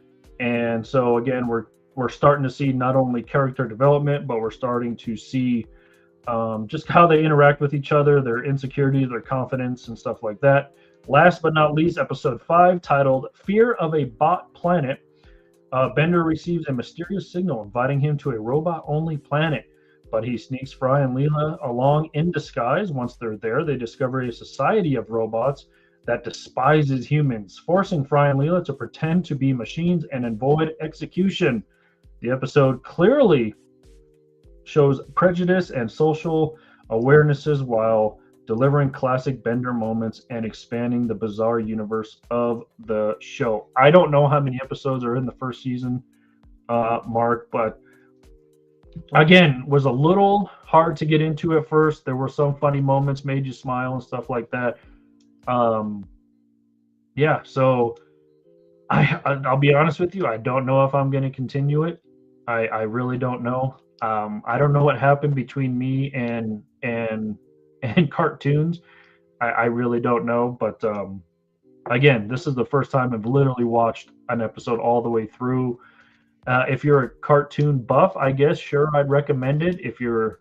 And so again, we're starting to see not only character development, but we're starting to see just how they interact with each other, their insecurities, their confidence, and stuff like that. Last but not least, episode 5, titled Fear of a Bot Planet. Bender receives a mysterious signal inviting him to a robot-only planet, but he sneaks Fry and Leela along in disguise. Once they're there, they discover a society of robots that despises humans, forcing Fry and Leela to pretend to be machines and avoid execution. The episode clearly shows prejudice and social awarenesses while delivering classic Bender moments and expanding the bizarre universe of the show. I don't know how many episodes are in the first season, Mark, but again, was a little hard to get into at first. There were some funny moments, made you smile and stuff like that. Yeah, so I'll be honest with you. I don't know if I'm going to continue it. I really don't know. I don't know what happened between me and cartoons. I really don't know. But again, this is the first time I've literally watched an episode all the way through. If you're a cartoon buff, I guess sure I'd recommend it. If you're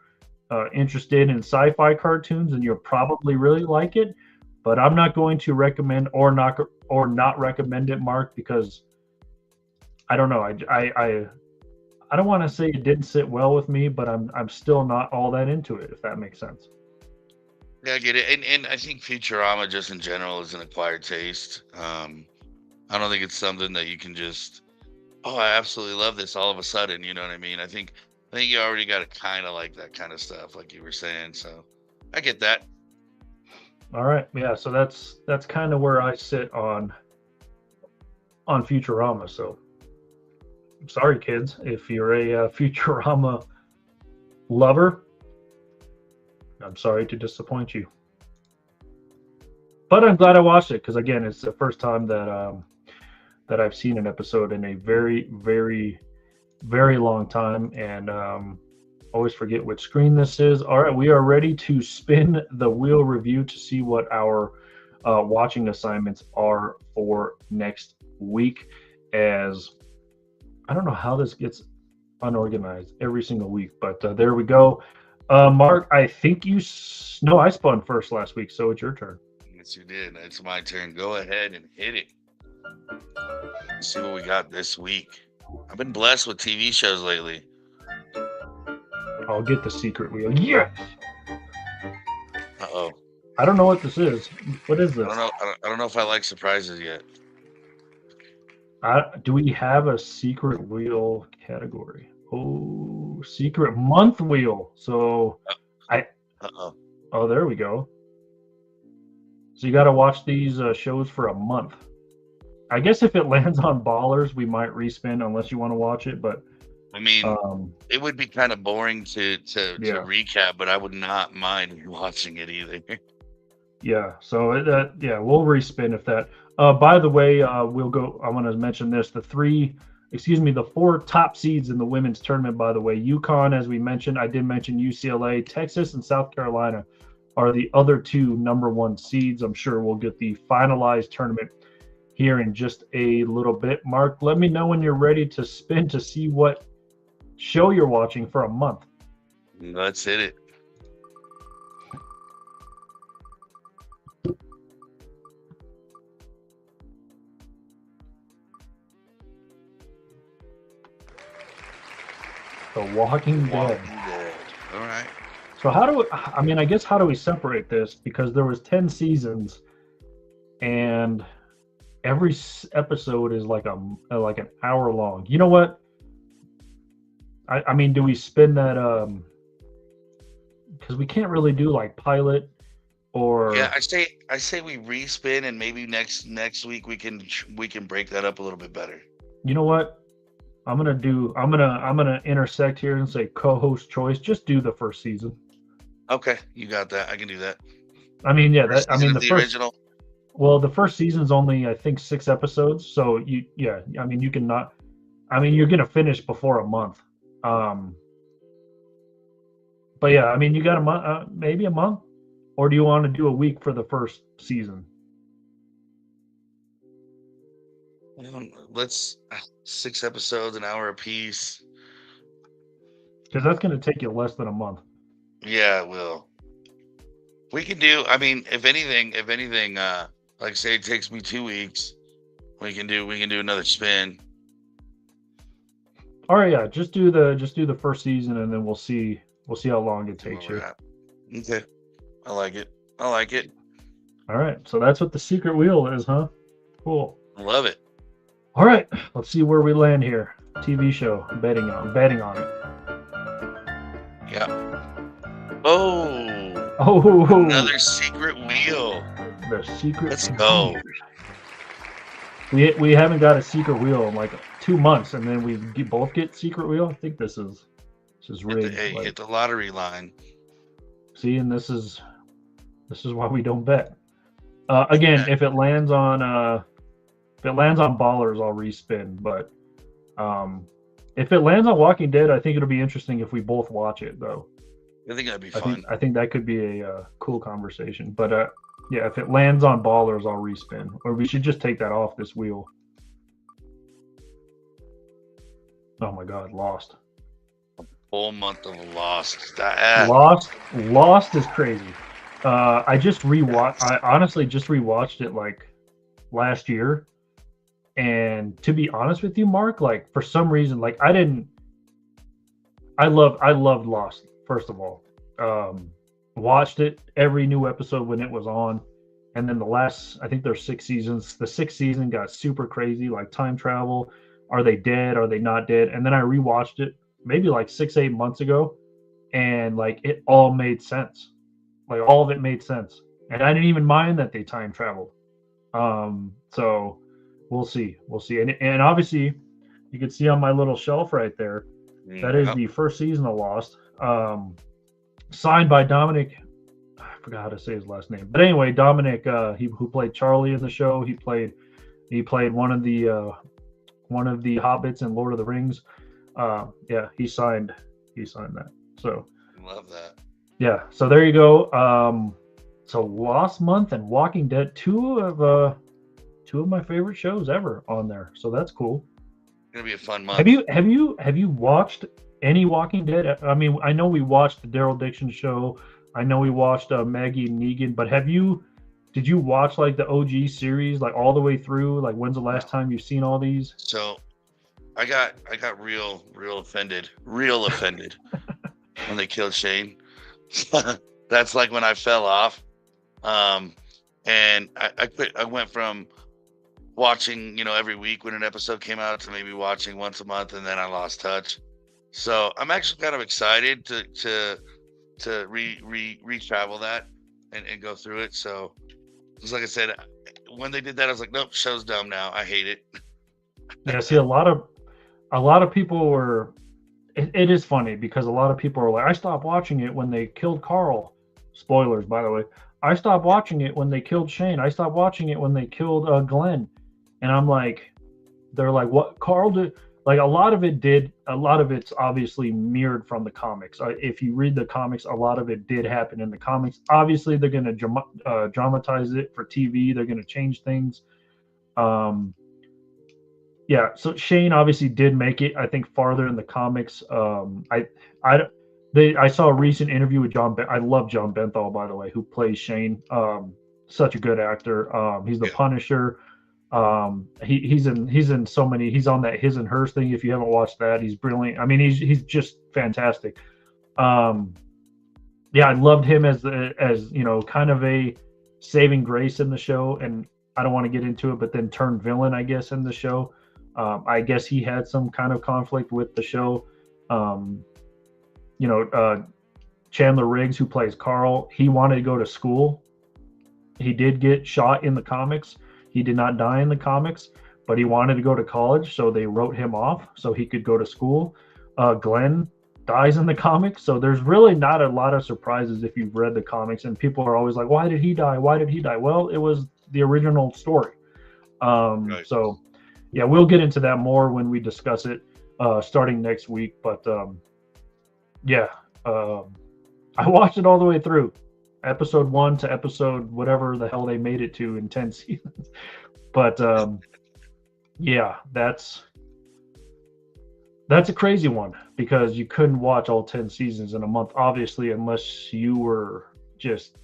interested in sci-fi cartoons, then you'll probably really like it. But I'm not going to recommend or not recommend it, Mark, because I don't know. I don't want to say it didn't sit well with me, but I'm still not all that into it, if that makes sense. Yeah, I get it. And I think Futurama just in general is an acquired taste. I don't think it's something that you can just, oh, I absolutely love this all of a sudden. You know what I mean? I think you already got to kind of like that kind of stuff, like you were saying. So I get that. All right. Yeah, so that's kind of where I sit on Futurama. So sorry, kids, if you're a Futurama lover, I'm sorry to disappoint you. But I'm glad I watched it because again, it's the first time that I've seen an episode in a very, very, very long time, and always forget which screen this is. All right, we are ready to spin the wheel review to see what our watching assignments are for next week. As I don't know how this gets unorganized every single week, but there we go. Mark, I think no, I spun first last week, so it's your turn. Yes, you did. It's my turn. Go ahead and hit it. Let's see what we got this week. I've been blessed with TV shows lately. I'll get the secret wheel. Yes! Uh-oh. I don't know what this is. What is this? I don't know if I like surprises yet. Do we have a secret wheel category? Oh, secret month wheel. So oh, there we go. So you got to watch these shows for a month. I guess if it lands on Ballers, we might respin unless you want to watch it. But I mean, it would be kind of boring to recap, but I would not mind watching it either. Yeah. So we'll respin if that. By the way, we'll go. I want to mention this: the 4 top seeds in the women's tournament. By the way, UConn, as we mentioned, I did mention UCLA, Texas, and South Carolina are the other 2 number 1 seeds. I'm sure we'll get the finalized tournament here in just a little bit. Mark, let me know when you're ready to spin to see what show you're watching for a month. Let's hit it. The Walking Dead. Walking Dead. All right. So I guess how do we separate this? Because there was 10 seasons, and every episode is like an hour long. You know what? I mean, do we spin that? Because we can't really do like pilot or. Yeah, I say we respin, and maybe next week we can break that up a little bit better. You know what? I'm gonna intersect here and say co-host choice. Just do the first season. Okay, you got that. I can do that. I mean, yeah, First season the of the first. original. Well, the first season's only I think 6 episodes, so I mean, you can not. I mean, you're gonna finish before a month. But yeah, I mean, you got a month, maybe a month, or do you want to do a week for the first season? Let's 6 episodes, an hour apiece. Because that's gonna take you less than a month. Yeah, it will. We can do. I mean, if anything, like say it takes me 2 weeks, we can do another spin. All right, yeah, just do the first season, and then we'll see how long it takes you. Okay, I like it. All right, so that's what the secret wheel is, huh? Cool. Love it. All right, let's see where we land here. TV show, betting on it. Yeah. Oh, another secret wheel. The secret. Let's go. We haven't got a secret wheel in like 2 months, and then we both get secret wheel. I think this is rigged. Hit the lottery line. See, and this is why we don't bet. Again, if it lands on Ballers, I'll respin. But if it lands on Walking Dead, I think it'll be interesting if we both watch it, though. I think that'd be fun. I think that could be a cool conversation. But yeah, if it lands on Ballers, I'll respin. Or we should just take that off this wheel. Oh my God, Lost. Whole month of Lost. Lost is crazy. I honestly just rewatched it like last year. And to be honest with you, Mark, like for some reason, like I loved Lost, first of all. Watched it every new episode when it was on. And then I think there's 6 seasons. The 6th season got super crazy, like time travel. Are they dead? Are they not dead? And then I rewatched it maybe like 6-8 months ago. And like it all made sense. Like all of it made sense. And I didn't even mind that they time traveled. So we'll see. And obviously you can see on my little shelf right there, that is the first season of Lost. Signed by Dominic. I forgot how to say his last name. But anyway, Dominic, who played Charlie in the show. He played one of the hobbits in Lord of the Rings. Yeah, he signed that. So love that. Yeah, so there you go. So Lost Month and Walking Dead, two of my favorite shows ever on there. So that's cool. It's gonna be a fun month. Have you watched any Walking Dead? I mean, I know we watched the Daryl Dixon show. I know we watched Maggie and Negan, but did you watch like the OG series like all the way through? Like when's the last time you've seen all these? So I got real offended when they killed Shane. That's like when I fell off. And I quit. I went from watching, every week when an episode came out to maybe watching once a month, and then I lost touch. So I'm actually kind of excited to re-travel that and go through it. So just like I said, when they did that, I was like, nope, show's dumb now. I hate it. Yeah, see, a lot of people were. It is funny because a lot of people are like, I stopped watching it when they killed Carl. Spoilers, by the way. I stopped watching it when they killed Shane. I stopped watching it when they killed Glenn. And I'm like, they're like, what Carl did? Like a lot of it's obviously mirrored from the comics. If you read the comics, a lot of it did happen in the comics. Obviously, they're going to dramatize it for TV. They're going to change things. Yeah, so Shane obviously did make it, I think, farther in the comics. I saw a recent interview with John. I love John Benthal, by the way, who plays Shane. Such a good actor. He's the Punisher. He's in so many. He's on that His and Hers thing. If you haven't watched that, he's brilliant. I mean, he's just fantastic. Yeah, I loved him as kind of a saving grace in the show, and I don't want to get into it, but then turned villain, I guess, in the show. I guess he had some kind of conflict with the show. You know, Chandler Riggs, who plays Carl, he wanted to go to school. He did get shot in the comics. He did not die in the comics, but he wanted to go to college, so they wrote him off so he could go to school. Glenn dies in the comics, so there's really not a lot of surprises if you've read the comics, and people are always like, why did he die? Why did he die? Well, it was the original story. Right. So, yeah, we'll get into that more when we discuss it starting next week, but yeah, I watched it all the way through. Episode 1 to episode whatever the hell they made it to in 10 seasons. But yeah, that's a crazy one because you couldn't watch all 10 seasons in a month, obviously, unless you were just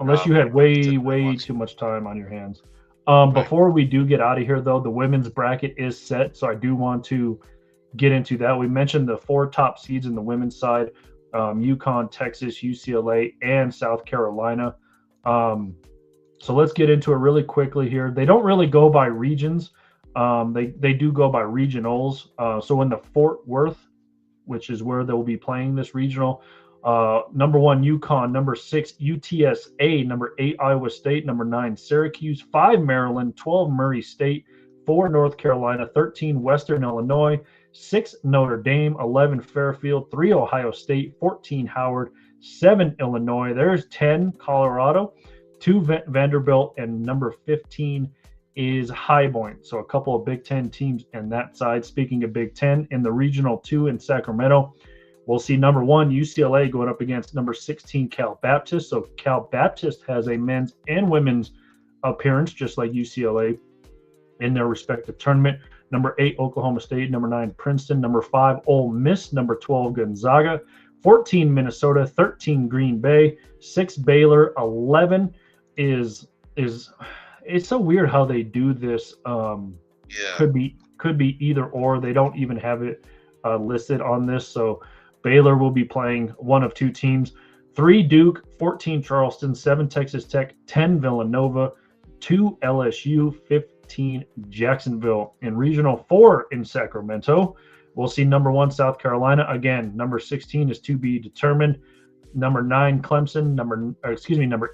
unless you had way too much time on your hands. Before we do get out of here, though, the women's bracket is set, so I do want to get into that. We mentioned the 4 top seeds in the women's side. UConn, Texas, UCLA, and South Carolina. So let's get into it really quickly here. They don't really go by regions. They do go by regionals. So in the Fort Worth, which is where they'll be playing this regional, number 1, UConn, number 6, UTSA, number 8, Iowa State, number 9, Syracuse, 5, Maryland, 12, Murray State, 4, North Carolina, 13, Western Illinois, 6, Notre Dame, 11, Fairfield, 3, Ohio State, 14, Howard, 7, Illinois. There's 10, Colorado, 2, Vanderbilt, and number 15 is High Point. So a couple of Big Ten teams in that side. Speaking of Big Ten, in the Regional 2 in Sacramento, we'll see number 1, UCLA, going up against number 16, Cal Baptist. So Cal Baptist has a men's and women's appearance, just like UCLA, in their respective tournament. Number 8, Oklahoma State. Number 9, Princeton. Number 5, Ole Miss. Number 12, Gonzaga. 14, Minnesota. 13, Green Bay. 6, Baylor. 11 is it's so weird how they do this. Could be either or. They don't even have it listed on this. So Baylor will be playing one of 2 teams. 3, Duke. 14, Charleston. 7, Texas Tech. 10, Villanova. 2, LSU. 15, Jacksonville. In Regional 4 in Sacramento, we'll see number 1, South Carolina. Again, number 16 is to be determined. Number 9, Clemson. Number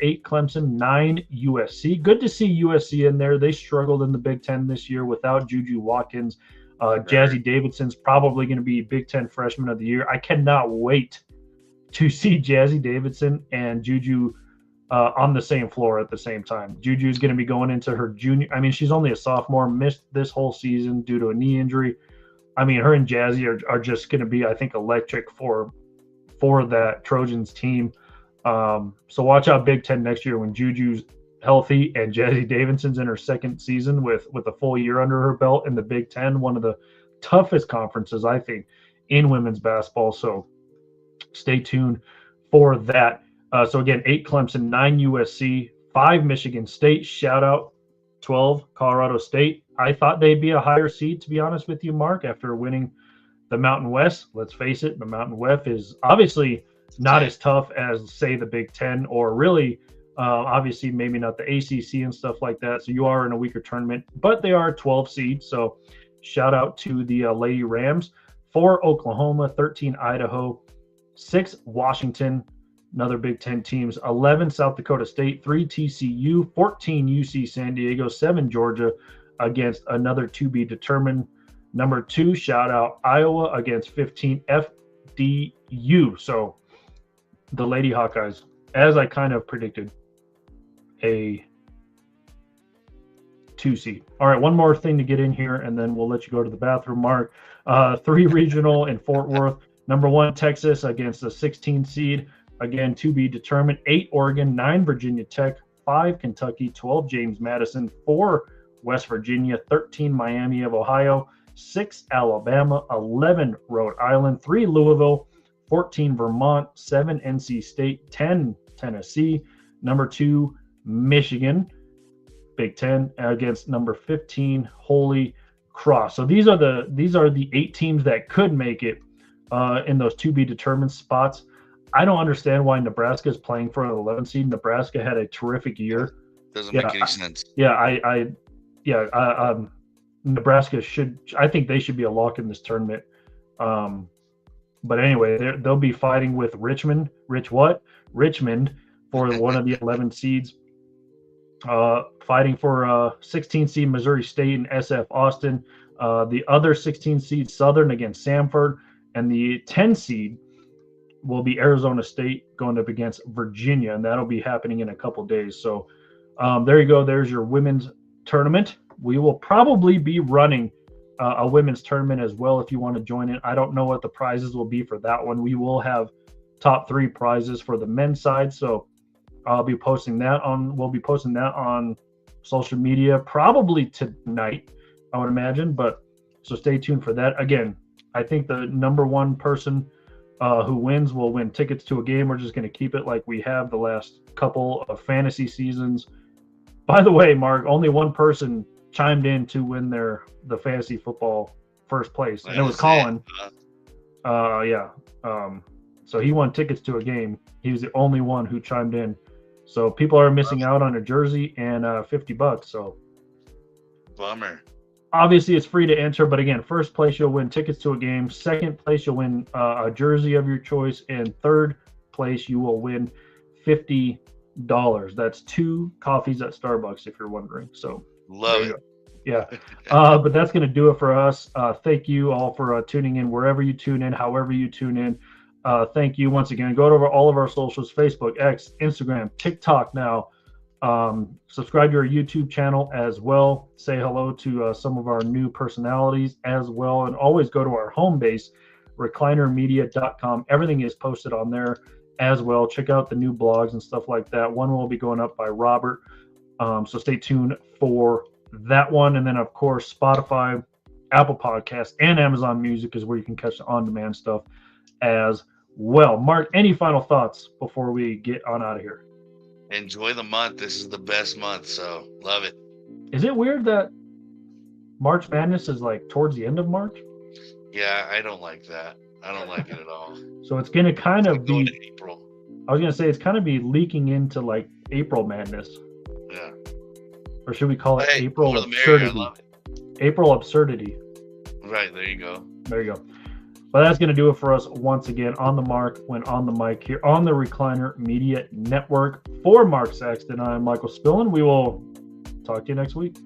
8, Clemson. 9, USC. Good to see USC in there. They struggled in the Big Ten this year without Juju Watkins. Jazzy Davidson's probably going to be Big Ten Freshman of the Year. I cannot wait to see Jazzy Davidson and Juju on the same floor at the same time. Juju's going to be going into her junior. I mean, she's only a sophomore, missed this whole season due to a knee injury. I mean, her and Jazzy are just going to be, I think, electric for that Trojans team. So watch out Big Ten next year when Juju's healthy and Jazzy Davidson's in her second season with a full year under her belt in the Big Ten, one of the toughest conferences, I think, in women's basketball. So stay tuned for that. So again, 8 Clemson, 9 USC, 5 Michigan State, shout out, 12 Colorado State. I thought they'd be a higher seed, to be honest with you, Mark, after winning the Mountain West. Let's face it, the Mountain West is obviously not as tough as, say, the Big Ten, or really, obviously, maybe not the ACC and stuff like that. So you are in a weaker tournament, but they are a 12 seed. So shout out to the Lady Rams. 4 Oklahoma, 13 Idaho, 6 Washington, another Big Ten teams, 11 South Dakota State, 3 TCU, 14 UC San Diego, 7 Georgia against another to be determined. Number 2, shout out Iowa against 15 FDU. So the Lady Hawkeyes, as I kind of predicted, a 2 seed. All right, one more thing to get in here, and then we'll let you go to the bathroom, Mark. 3 regional in Fort Worth. Number 1, Texas against the 16 seed. Again, to be determined. 8 Oregon, 9 Virginia Tech, 5 Kentucky, 12 James Madison, 4 West Virginia, 13 Miami of Ohio, 6 Alabama, 11 Rhode Island, 3 Louisville, 14 Vermont, 7 NC State, 10 Tennessee, number 2 Michigan. Big Ten, against number 15, Holy Cross. So these are the 8 teams that could make it in those to be determined spots. I don't understand why Nebraska is playing for an 11 seed. Nebraska had a terrific year. Doesn't make any sense. Nebraska I think they should be a lock in this tournament. But anyway, they'll be fighting with Richmond for one of the 11 seeds. Fighting for 16 seed Missouri State and SF Austin. The other 16 seed Southern against Samford, and the 10 seed will be Arizona State going up against Virginia, and that'll be happening in a couple days. So there you go. There's your women's tournament. We will probably be running a women's tournament as well if you want to join it. I don't know what the prizes will be for that one. We will have top 3 prizes for the men's side. So we'll be posting that on social media probably tonight, I would imagine. But so stay tuned for that. Again, I think the number 1 person who wins will win tickets to a game. We're just going to keep it like we have the last couple of fantasy seasons. By the way, Mark, only one person chimed in to win the fantasy football first place, and it was Colin. So he won tickets to a game. He was the only one who chimed in. So people are missing out on a jersey and $50. So bummer. Obviously, it's free to enter, but again, first place you'll win tickets to a game. Second place you'll win a jersey of your choice, and third place you will win $50. That's 2 coffees at Starbucks, if you're wondering. So love it. Yeah. But that's going to do it for us. Thank you all for tuning in wherever you tune in, however you tune in. Thank you once again. Go to all of our socials: Facebook, X, Instagram, TikTok now. Subscribe to our YouTube channel as well. Say hello to some of our new personalities as well. And always go to our home base, reclinermedia.com. Everything is posted on there as well. Check out the new blogs and stuff like that. One will be going up by Robert. So stay tuned for that one. And then, of course, Spotify, Apple Podcasts, and Amazon Music is where you can catch the on-demand stuff as well. Mark, any final thoughts before we get on out of here? Enjoy the month. This is the best month, so love it. Is it weird that March Madness is like towards the end of March? Yeah, I don't like that. I don't like it at all. So it's going to kind of be to April. I was going to say it's kind of be leaking into like April Madness. Yeah. Or should we call it April absurdity? I love it. April absurdity. Right, there you go. There you go. But that's going to do it for us once again on the mark, when on the mic here on the Recliner Media Network. For Mark Saxton, I'm Michael Spillin. We will talk to you next week.